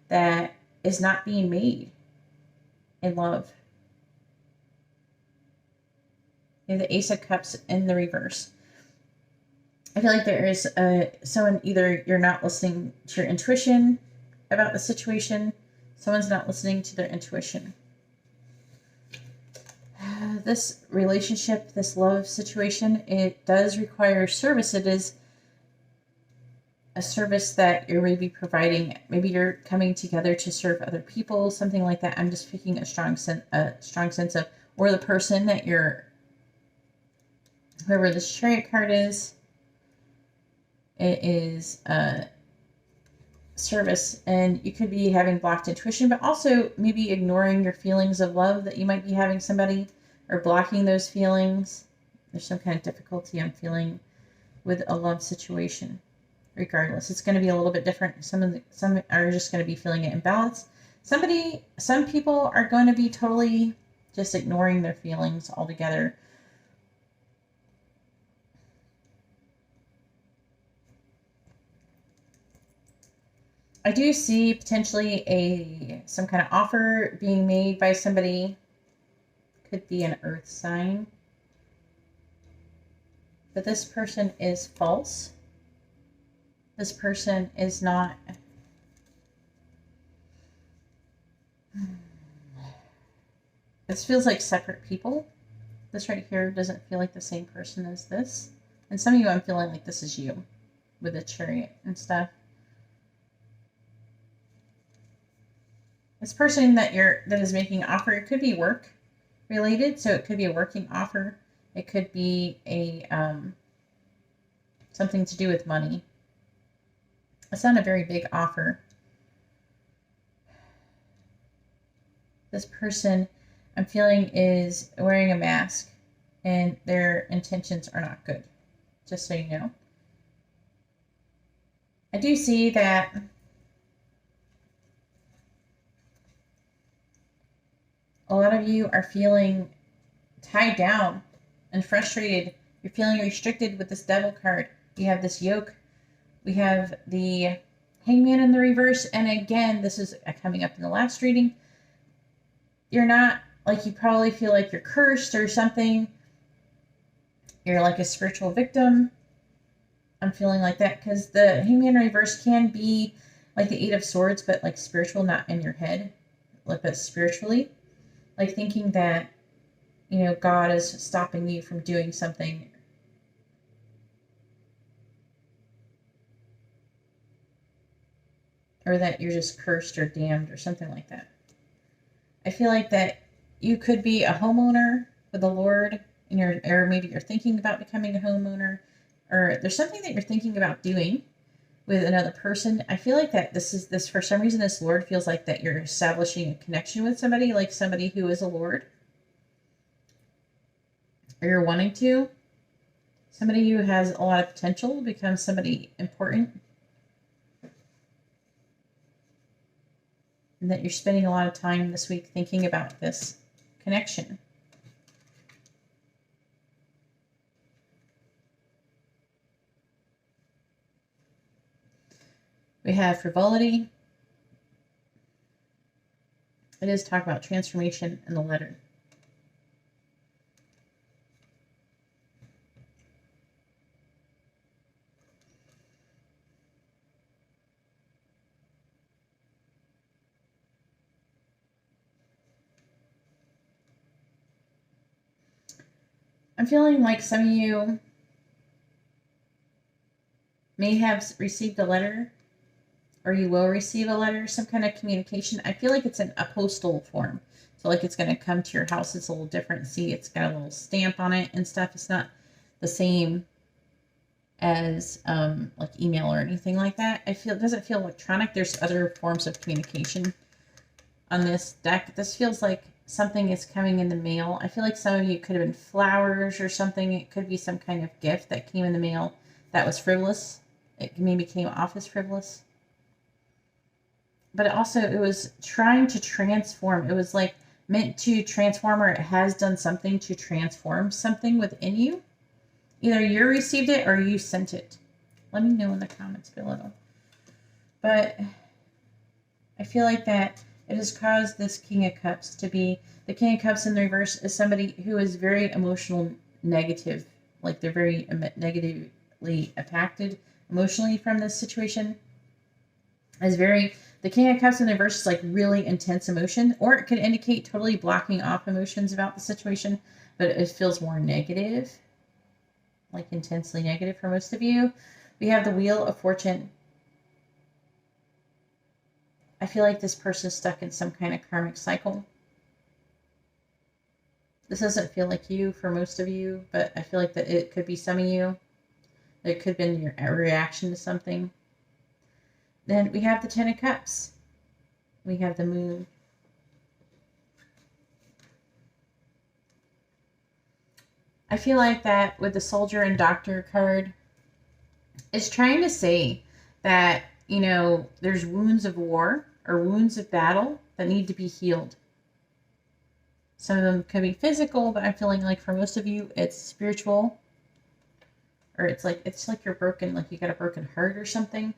that is not being made in love. You have the Ace of Cups in the reverse. I feel like there is someone, either you're not listening to your intuition about the situation, someone's not listening to their intuition. This relationship, this love situation, it does require service. It is a service that you're maybe providing. Maybe you're coming together to serve other people, something like that. I'm just picking a strong sense of, or the person that you're, whoever this Chariot card is, it is service, and you could be having blocked intuition, but also maybe ignoring your feelings of love that you might be having somebody, or blocking those feelings. There's some kind of difficulty I'm feeling with a love situation. Regardless, it's going to be a little bit different. Some are just going to be feeling it in balance. Some people are going to be totally just ignoring their feelings altogether. I do see potentially some kind of offer being made by somebody. Could be an earth sign. But this person is false. This person is not. This feels like separate people. This right here doesn't feel like the same person as this. And some of you, I'm feeling like this is you with the Chariot and stuff. This person that is making an offer, it could be work related, so it could be a working offer. It could be a something to do with money. It's not a very big offer. This person, I'm feeling, is wearing a mask, and their intentions are not good, just so you know. I do see that a lot of you are feeling tied down and frustrated. You're feeling restricted with this Devil card. You have this yoke. We have the Hangman in the reverse. And again, this is coming up in the last reading. You're not, like, you probably feel like you're cursed or something. You're like a spiritual victim. I'm feeling like that because the Hangman in reverse can be like the Eight of Swords, but like spiritual, not in your head, but spiritually. Like thinking that, you know, God is stopping you from doing something. Or that you're just cursed or damned or something like that. I feel like that you could be a homeowner with the Lord, and or maybe you're thinking about becoming a homeowner, or there's something that you're thinking about doing with another person. I feel like that this for some reason, this Lord feels like that you're establishing a connection with somebody, like somebody who is a Lord, or you're wanting to. Somebody who has a lot of potential becomes somebody important, and that you're spending a lot of time this week thinking about this connection. We have frivolity. It is talk about transformation in the letter. I'm feeling like some of you may have received a letter, or you will receive a letter, some kind of communication. I feel like it's in a postal form. So like it's going to come to your house. It's a little different. See, it's got a little stamp on it and stuff. It's not the same as like email or anything like that. It doesn't feel electronic. There's other forms of communication on this deck. This feels like something is coming in the mail. I feel like some of you could have been flowers or something. It could be some kind of gift that came in the mail that was frivolous. It maybe came off as frivolous. But it was trying to transform. It was like meant to transform, or it has done something to transform something within you. Either you received it or you sent it. Let me know in the comments below. But I feel like that it has caused this King of Cups to be, the King of Cups in the reverse is somebody who is very emotional, negative, like they're very negatively impacted emotionally from this situation. The King of Cups in the reverse is like really intense emotion, or it could indicate totally blocking off emotions about the situation, but it feels more negative, like intensely negative for most of you. We have the Wheel of Fortune. I feel like this person is stuck in some kind of karmic cycle. This doesn't feel like you for most of you, but I feel like that it could be some of you. It could have been your reaction to something. Then we have the Ten of Cups. We have the Moon. I feel like that with the Soldier and Doctor card, it's trying to say that, you know, there's wounds of war or wounds of battle that need to be healed. Some of them could be physical, but I'm feeling like for most of you, it's spiritual. Or it's like you're broken, like you got a broken heart or something.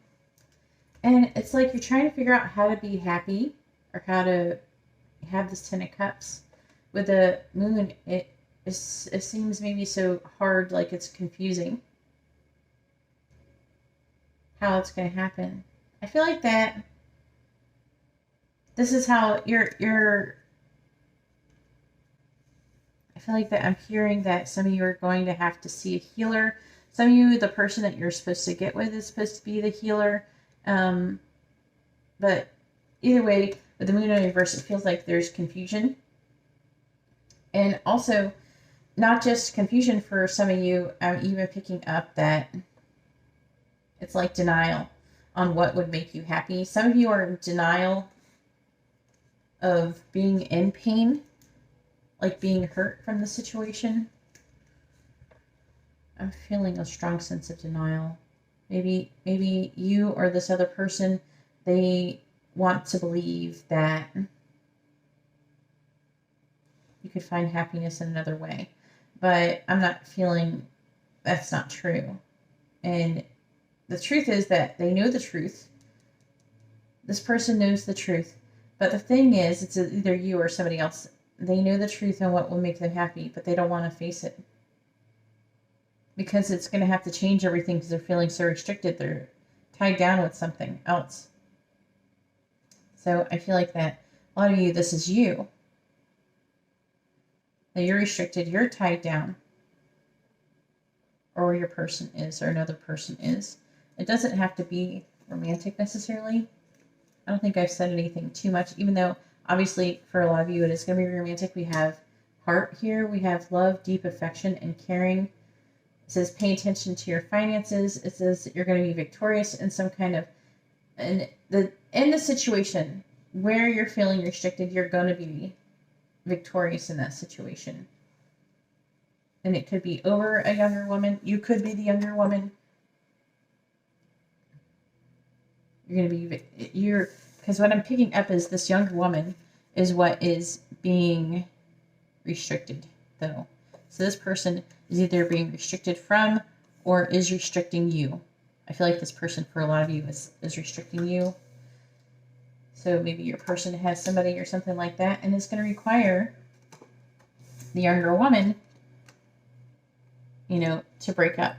And it's like you're trying to figure out how to be happy, or how to have this Ten of Cups. With the Moon, it seems maybe so hard, like it's confusing how it's going to happen. I feel like that this is how I feel like that I'm hearing that some of you are going to have to see a healer. Some of you, the person that you're supposed to get with is supposed to be the healer. But either way, with the Moon in reverse, it feels like there's confusion. And also, not just confusion for some of you, I'm even picking up that it's like denial on what would make you happy. Some of you are in denial of being in pain, like being hurt from the situation. I'm feeling a strong sense of denial. Maybe you or this other person, they want to believe that you could find happiness in another way. But I'm not feeling that's not true. And the truth is that they know the truth. This person knows the truth. But the thing is, it's either you or somebody else. They know the truth and what will make them happy, but they don't want to face it. Because it's going to have to change everything because they're feeling so restricted. They're tied down with something else. So I feel like that a lot of you, this is you. That you're restricted, you're tied down. Or your person is, or another person is. It doesn't have to be romantic necessarily. I don't think I've said anything too much, even though obviously for a lot of you it is going to be romantic. We have heart here. We have love, deep affection, and caring. It says pay attention to your finances. It says that you're going to be victorious in some kind of, in the situation where you're feeling restricted, you're going to be victorious in that situation. And it could be over a younger woman. You could be the younger woman. You're going to be, because what I'm picking up is this younger woman is what is being restricted, though. So this person is either being restricted from or is restricting you. I feel like this person, for a lot of you, is restricting you. So maybe your person has somebody or something like that, and it's going to require the younger woman, to break up.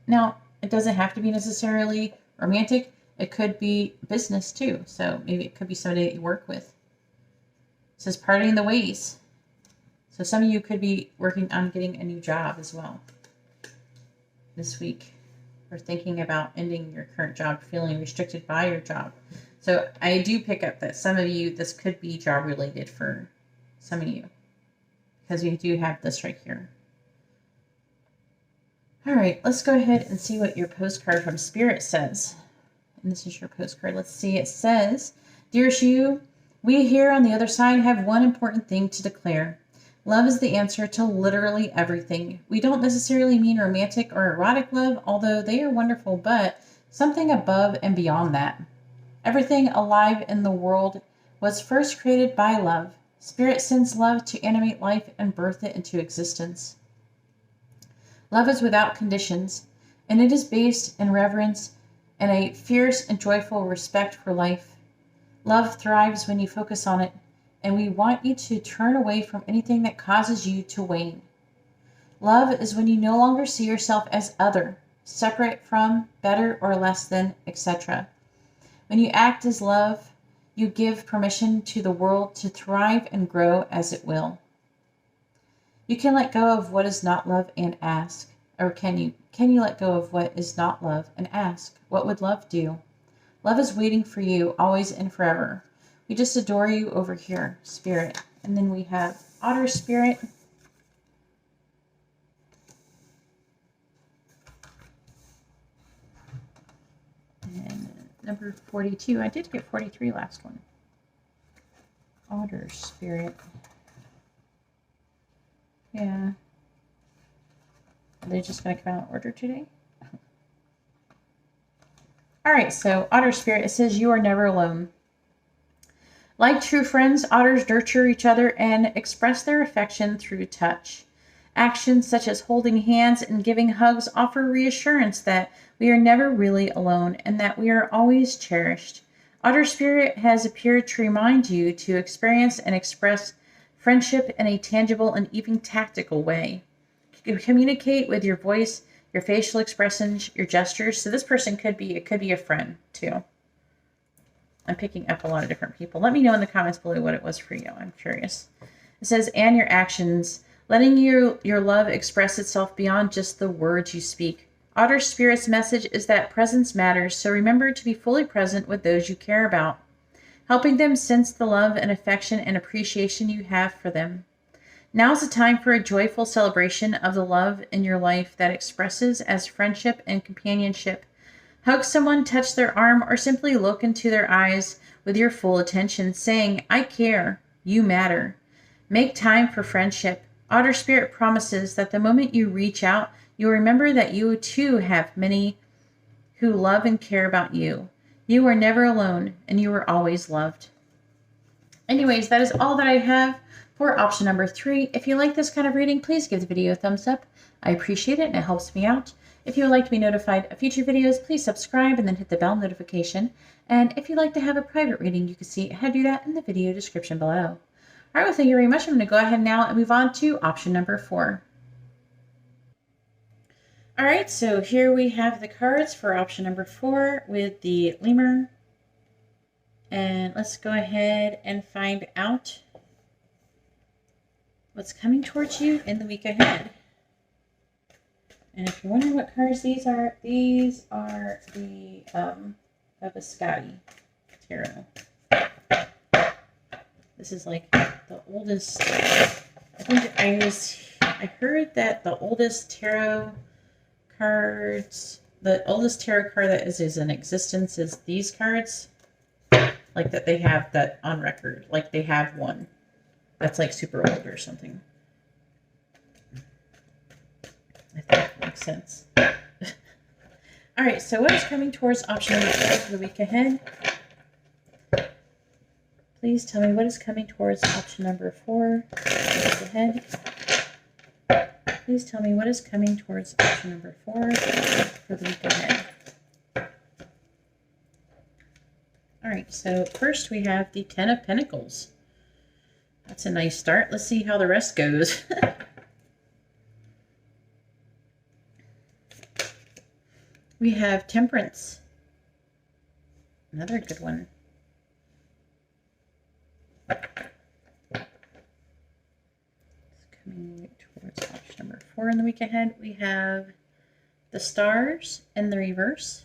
Now, it doesn't have to be necessarily romantic. It could be business too. So maybe it could be somebody that you work with. It says parting the ways. So some of you could be working on getting a new job as well this week, or thinking about ending your current job, feeling restricted by your job. So I do pick up that some of you, this could be job related for some of you, because we do have this right here. All right, let's go ahead and see what your postcard from Spirit says. And this is your postcard. Let's see. It says, "Dear Shu, we here on the other side have one important thing to declare. Love is the answer to literally everything. We don't necessarily mean romantic or erotic love, although they are wonderful, but something above and beyond that. Everything alive in the world was first created by love. Spirit sends love to animate life and birth it into existence. Love is without conditions, and it is based in reverence and a fierce and joyful respect for life. Love thrives when you focus on it, and we want you to turn away from anything that causes you to wane. Love is when you no longer see yourself as other, separate from, better or less than, etc. When you act as love, you give permission to the world to thrive and grow as it will. You can let go of what is not love and ask, or can you let go of what is not love and ask, what would love do? Love is waiting for you always and forever. We just adore you over here, Spirit." And then we have Otter Spirit. And number 42. I did get 43 last one. Otter Spirit. Yeah. Are they just going to come out in order today? All right, so Otter Spirit, it says, "You are never alone. Like true friends, otters nurture each other and express their affection through touch. Actions such as holding hands and giving hugs offer reassurance that we are never really alone and that we are always cherished. Otter Spirit has appeared to remind you to experience and express friendship in a tangible and even tactical way. You communicate with your voice, your facial expressions, your gestures." So this person could be a friend too. I'm picking up a lot of different people. Let me know in the comments below what it was for you. I'm curious. It says, "And your actions, letting your love express itself beyond just the words you speak. Otter Spirit's message is that presence matters, so remember to be fully present with those you care about, helping them sense the love and affection and appreciation you have for them. Now's the time for a joyful celebration of the love in your life that expresses as friendship and companionship. Hug someone, touch their arm, or simply look into their eyes with your full attention, saying, 'I care, you matter.' Make time for friendship. Otter Spirit promises that the moment you reach out, you'll remember that you too have many who love and care about you. You are never alone, and you are always loved." Anyways, that is all that I have for option number 3. If you like this kind of reading, please give the video a thumbs up. I appreciate it and it helps me out. If you would like to be notified of future videos, please subscribe and then hit the bell notification. And if you'd like to have a private reading, you can see how to do that in the video description below. All right, well, thank you very much. I'm going to go ahead now and move on to option number 4. All right, so here we have the cards for option number 4 with the lemur. And let's go ahead and find out what's coming towards you in the week ahead. And if you're wondering what cards these are the Avascati Tarot. This is like the oldest. I think I heard that the oldest tarot cards. The oldest tarot card that is in existence is these cards. Like that they have that on record. Like they have one that's like super old or something. I think that makes sense. All right, so what is coming towards option number 4 for the week ahead? Please tell me what is coming towards option number 4 for the week ahead. Please tell me what is coming towards option number 4 for the week ahead. All right, so first we have the 10 of Pentacles. That's a nice start. Let's see how the rest goes. We have Temperance. Another good one. It's coming towards option number 4 in the week ahead. We have the Stars in the reverse.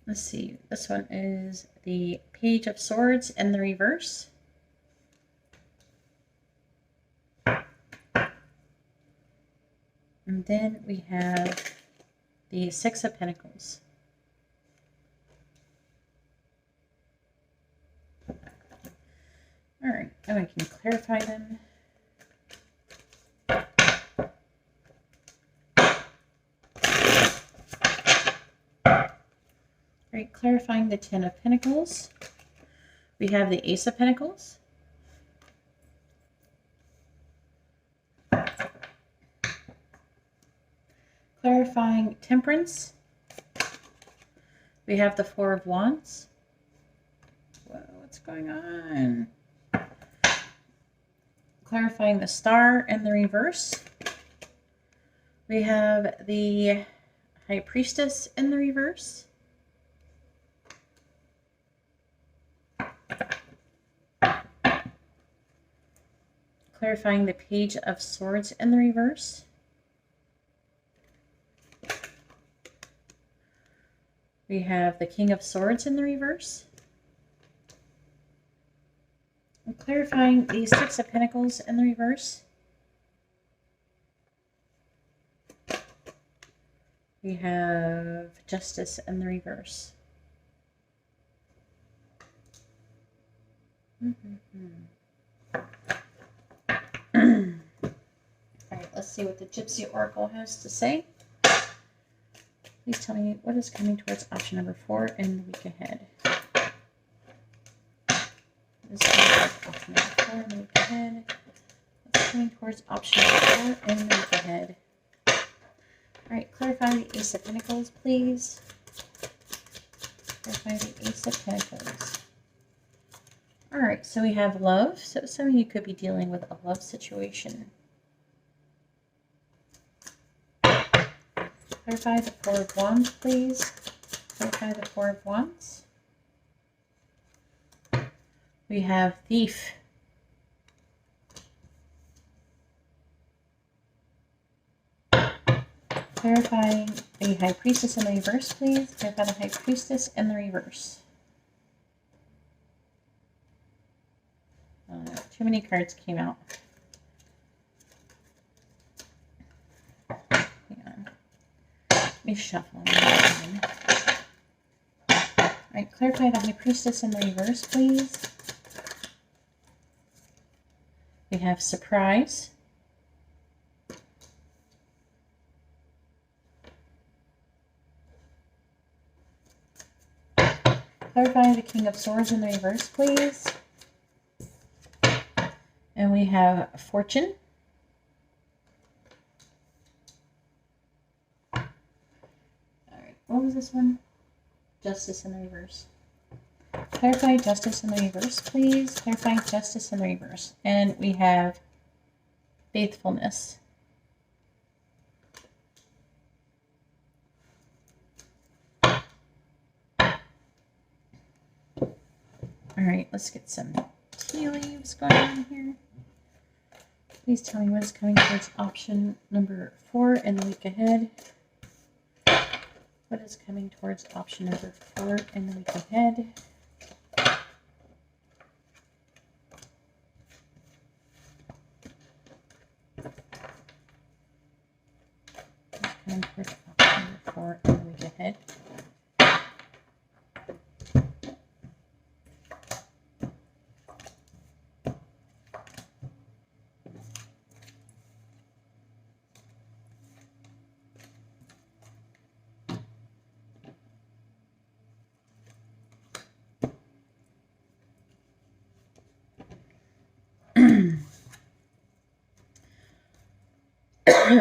Let's see. This one is the Page of Swords in the reverse. And then we have the 6 of Pentacles. All right, now I can clarify them. All right, clarifying the 10 of Pentacles. We have the Ace of Pentacles. Clarifying Temperance. We have the 4 of Wands. Whoa, what's going on? Clarifying the Star in the reverse. We have the High Priestess in the reverse. Clarifying the Page of Swords in the reverse. We have the King of Swords in the reverse. And clarifying the 6 of Pentacles in the reverse. We have Justice in the reverse. All right, let's see what the Gypsy Oracle has to say. Please tell me what is coming towards option number 4 in the week ahead. What is coming towards option number 4 in the week ahead? What's coming towards option number 4 in the week ahead? All right, clarify the Ace of Pentacles, please. Clarify the Ace of Pentacles. All right, so we have love. So some of you could be dealing with a love situation. Clarify the 4 of Wands, please. Clarify the 4 of Wands. We have Thief. Clarifying the High Priestess in the reverse, please. Clarify the High Priestess in the reverse. Too many cards came out. Let me shuffle. All right, clarify the High Priestess in the reverse, please. We have Surprise. Clarify the King of Swords in the reverse, please. And we have Fortune. What was this one? Justice in the reverse. Clarify Justice in the reverse, please. Clarify Justice in the reverse. And we have Faithfulness. All right, let's get some tea leaves going on here. Please tell me what is coming towards option number 4 in the week ahead. What is coming towards option number 4 in the week ahead? Coming towards option number 4 in the week ahead.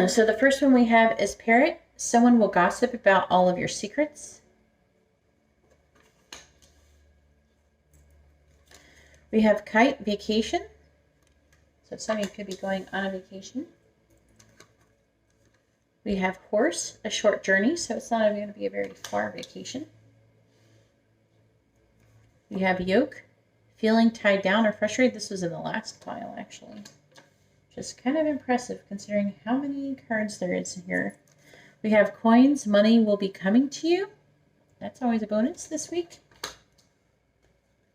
So the first one we have is Parrot. Someone will gossip about all of your secrets. We have Kite, vacation. So some of you could be going on a vacation. We have Horse, a short journey. So it's not going to be a very far vacation. We have Yoke, feeling tied down or frustrated. This was in the last pile, actually. Just kind of impressive considering how many cards there is here. We have Coins, money will be coming to you. That's always a bonus this week.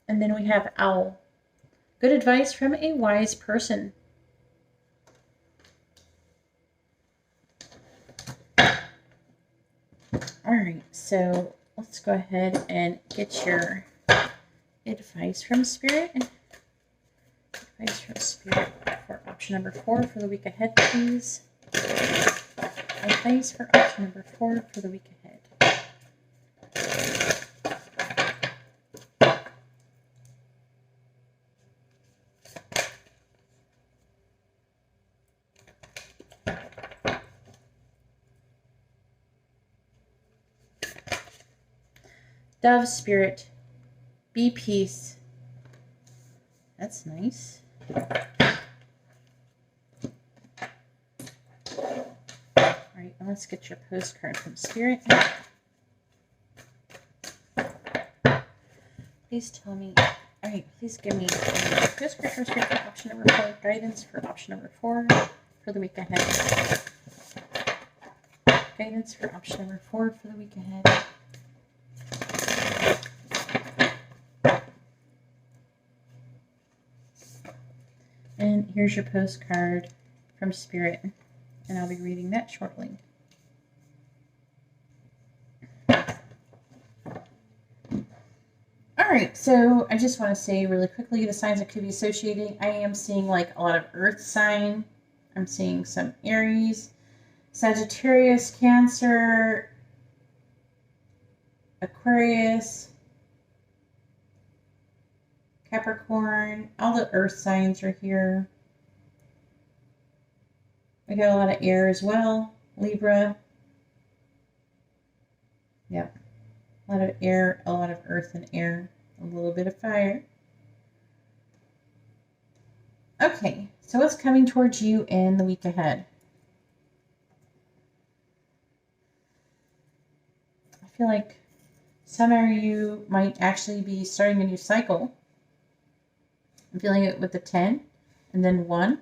And then we have Owl, good advice from a wise person. Alright, so let's go ahead and get your advice from Spirit. Advice from Spirit for option number 4 for the week ahead, please. Advice for option number 4 for the week ahead. Dove, Spirit, be peace. That's nice. Alright, let's get your postcard from Spirit. Please tell me, alright, please give me a postcard from Spirit for option number 4, guidance for option number 4 for the week ahead. Guidance for option number 4 for the week ahead. And here's your postcard from Spirit, and I'll be reading that shortly. Alright, so I just want to say really quickly the signs that could be associating. I am seeing like a lot of Earth sign. I'm seeing some Aries, Sagittarius, Cancer, Aquarius, Capricorn. All the Earth signs are here. We got a lot of air as well. Libra. Yep. A lot of air, a lot of earth and air. A little bit of fire. Okay, so what's coming towards you in the week ahead? I feel like some of you might actually be starting a new cycle. I'm feeling it with the 10 and then 1.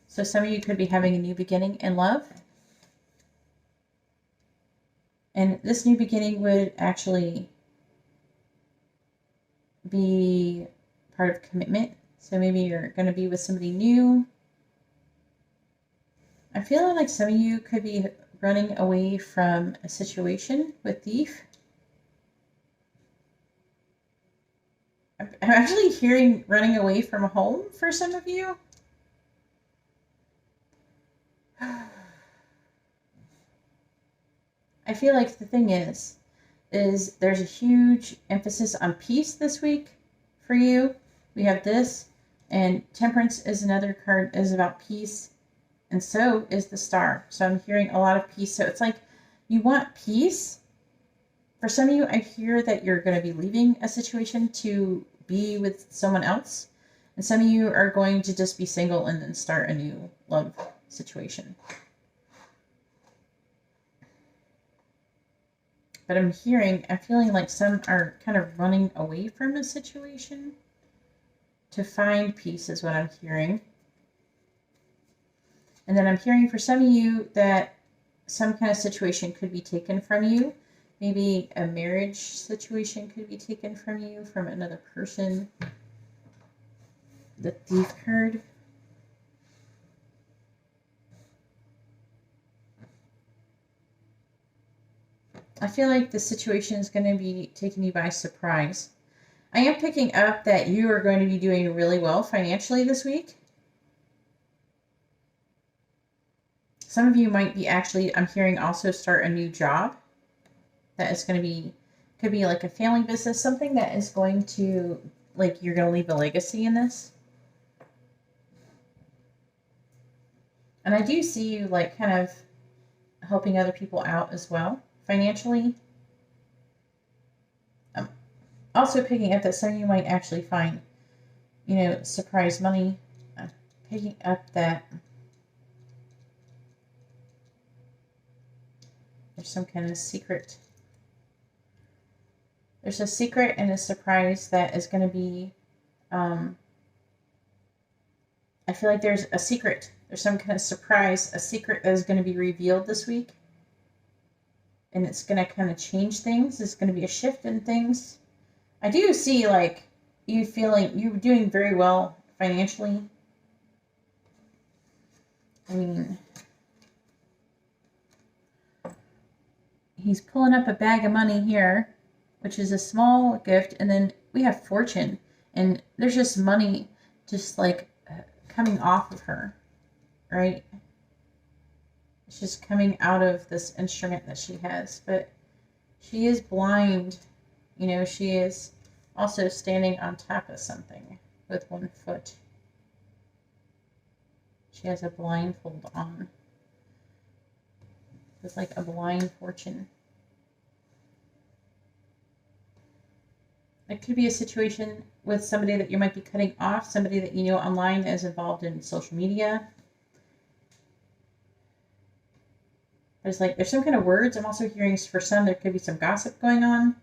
So some of you could be having a new beginning in love. And this new beginning would actually be part of commitment. So maybe you're going to be with somebody new. I'm feeling like some of you could be running away from a situation with Thief. I'm actually hearing running away from home for some of you. I feel like the thing is there's a huge emphasis on peace this week for you. We have this, and Temperance is another card, is about peace, and so is the Star. So I'm hearing a lot of peace. So it's like you want peace. For some of you, I hear that you're going to be leaving a situation to be with someone else, and some of you are going to just be single and then start a new love situation. But I'm feeling like some are kind of running away from a situation to find peace is what I'm hearing. And then I'm hearing for some of you that some kind of situation could be taken from you. Maybe a marriage situation could be taken from you, from another person. The Thief card. I feel like the situation is going to be taking you by surprise. I am picking up that you are going to be doing really well financially this week. Some of you might be actually, I'm hearing, also start a new job. That is going to be, could be like a family business, something that is going to, like, you're going to leave a legacy in this. And I do see you, like, kind of helping other people out as well, financially. I'm also picking up that some of you might actually find, you know, surprise money. I'm picking up that there's some kind of secret. There's a secret and a surprise that is going to be, I feel like there's a secret. There's some kind of surprise, a secret that is going to be revealed this week. And it's going to kind of change things. There's going to be a shift in things. I do see, like, you feeling you're doing very well financially. I mean, he's pulling up a bag of money here, which is a small gift, and then we have fortune, and there's just money just like coming off of her, right? It's just coming out of this instrument that she has, but she is blind. You know, she is also standing on top of something with one foot. She has a blindfold on. It's like a blind fortune. It could be a situation with somebody that you might be cutting off, somebody that you know online is involved in social media. There's some kind of words. I'm also hearing for some, there could be some gossip going on.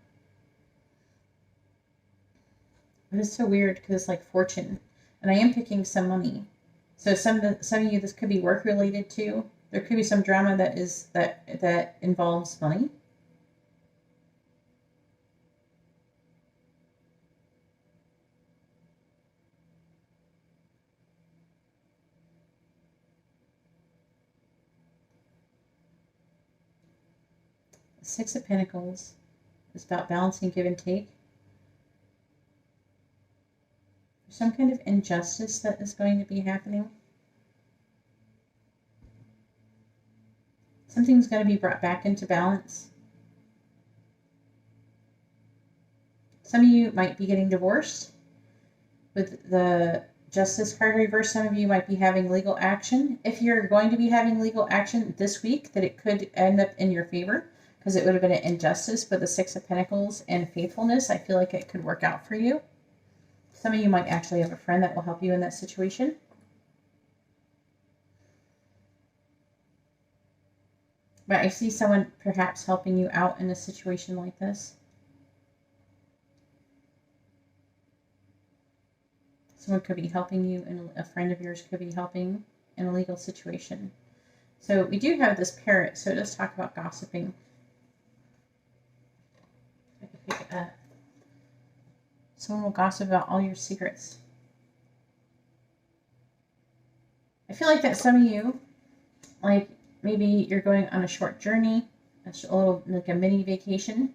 But it's so weird because it's like fortune. And I am picking some money. So some of you, this could be work related too. There could be some drama that involves money. Six of Pentacles is about balancing give and take. Some kind of injustice that is going to be happening. Something's going to be brought back into balance. Some of you might be getting divorced with the Justice card reversed. Some of you might be having legal action. If you're going to be having legal action this week, that it could end up in your favor, because it would have been an injustice, but the Six of Pentacles and faithfulness, I feel like it could work out for you. Some of you might actually have a friend that will help you in that situation. But I see someone perhaps helping you out in a situation like this. Someone could be helping you, and a friend of yours could be helping in a legal situation. So we do have this parrot, so let's talk about gossiping. I can pick it up. Someone will gossip about all your secrets. I feel like that some of you, like maybe you're going on a short journey, a little like a mini vacation,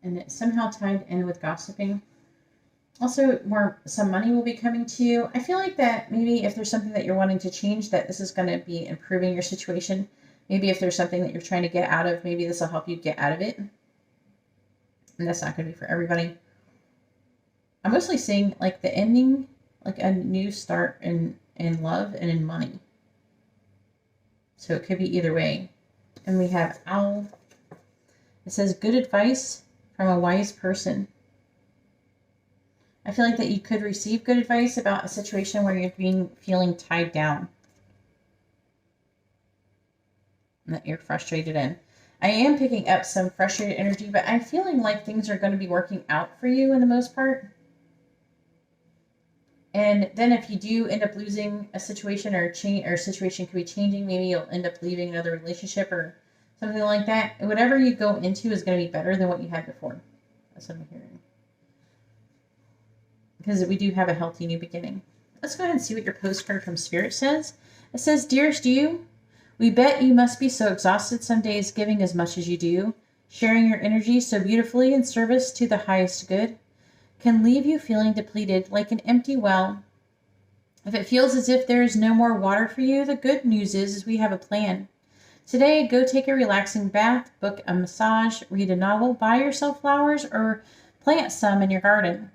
and it's somehow tied in with gossiping. Also, some money will be coming to you. I feel like that maybe if there's something that you're wanting to change, that this is going to be improving your situation. Maybe if there's something that you're trying to get out of, maybe this will help you get out of it. And that's not going to be for everybody. I'm mostly seeing like the ending, like a new start in love and in money. So it could be either way. And we have Owl. It says good advice from a wise person. I feel like that you could receive good advice about a situation where you're feeling tied down. And that you're frustrated in. I am picking up some frustrated energy, but I'm feeling like things are going to be working out for you in the most part. And then if you do end up losing a situation or a situation could be changing, maybe you'll end up leaving another relationship or something like that. Whatever you go into is going to be better than what you had before. That's what I'm hearing. Because we do have a healthy new beginning. Let's go ahead and see what your postcard from Spirit says. It says, Dearest you, We bet you must be so exhausted some days giving as much as you do, sharing your energy so beautifully in service to the highest good, can leave you feeling depleted like an empty well. If it feels as if there is no more water for you, the good news is we have a plan. Today, go take a relaxing bath, book a massage, read a novel, buy yourself flowers, or plant some in your garden.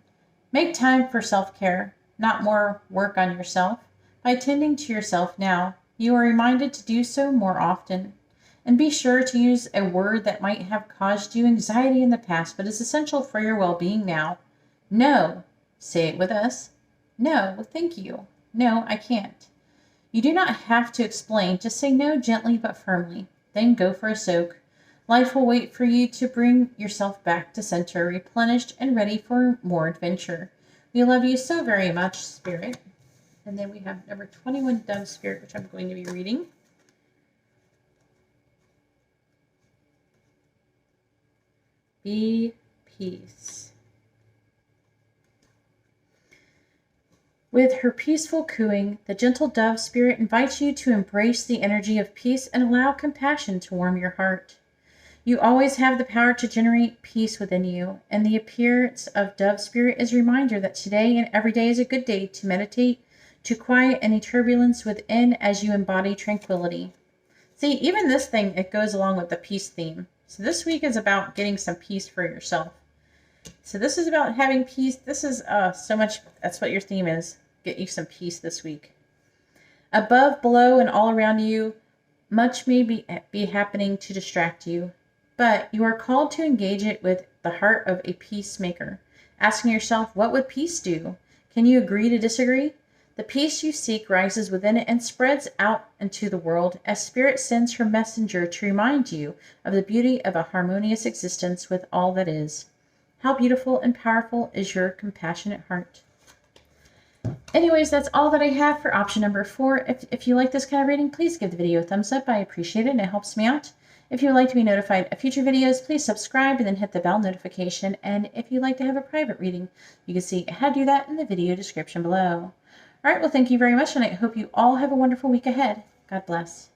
Make time for self-care, not more work on yourself. By tending to yourself now, you are reminded to do so more often. And be sure to use a word that might have caused you anxiety in the past, but is essential for your well-being now. No. Say it with us. No. Well, thank you. No, I can't. You do not have to explain. Just say no gently but firmly. Then go for a soak. Life will wait for you to bring yourself back to center, replenished and ready for more adventure. We love you so very much, Spirit. And then we have number 21, Dove Spirit, which I'm going to be reading. Be peace. With her peaceful cooing, the gentle dove spirit invites you to embrace the energy of peace and allow compassion to warm your heart. You always have the power to generate peace within you, and the appearance of dove spirit is a reminder that today and every day is a good day to meditate, to quiet any turbulence within as you embody tranquility. See, even this thing, it goes along with the peace theme. So this week is about getting some peace for yourself. So this is about having peace. This is so much, that's what your theme is. Get you some peace this week. Above, below, and all around you, much may be happening to distract you, but you are called to engage it with the heart of a peacemaker, asking yourself, what would peace do? Can you agree to disagree? The peace you seek rises within it and spreads out into the world as Spirit sends her messenger to remind you of the beauty of a harmonious existence with all that is. How beautiful and powerful is your compassionate heart. Anyways, that's all that I have for option number 4. If you like this kind of reading, please give the video a thumbs up. I appreciate it and it helps me out. If you would like to be notified of future videos, please subscribe and then hit the bell notification. And if you'd like to have a private reading, you can see how to do that in the video description below. All right, well, thank you very much, and I hope you all have a wonderful week ahead. God bless.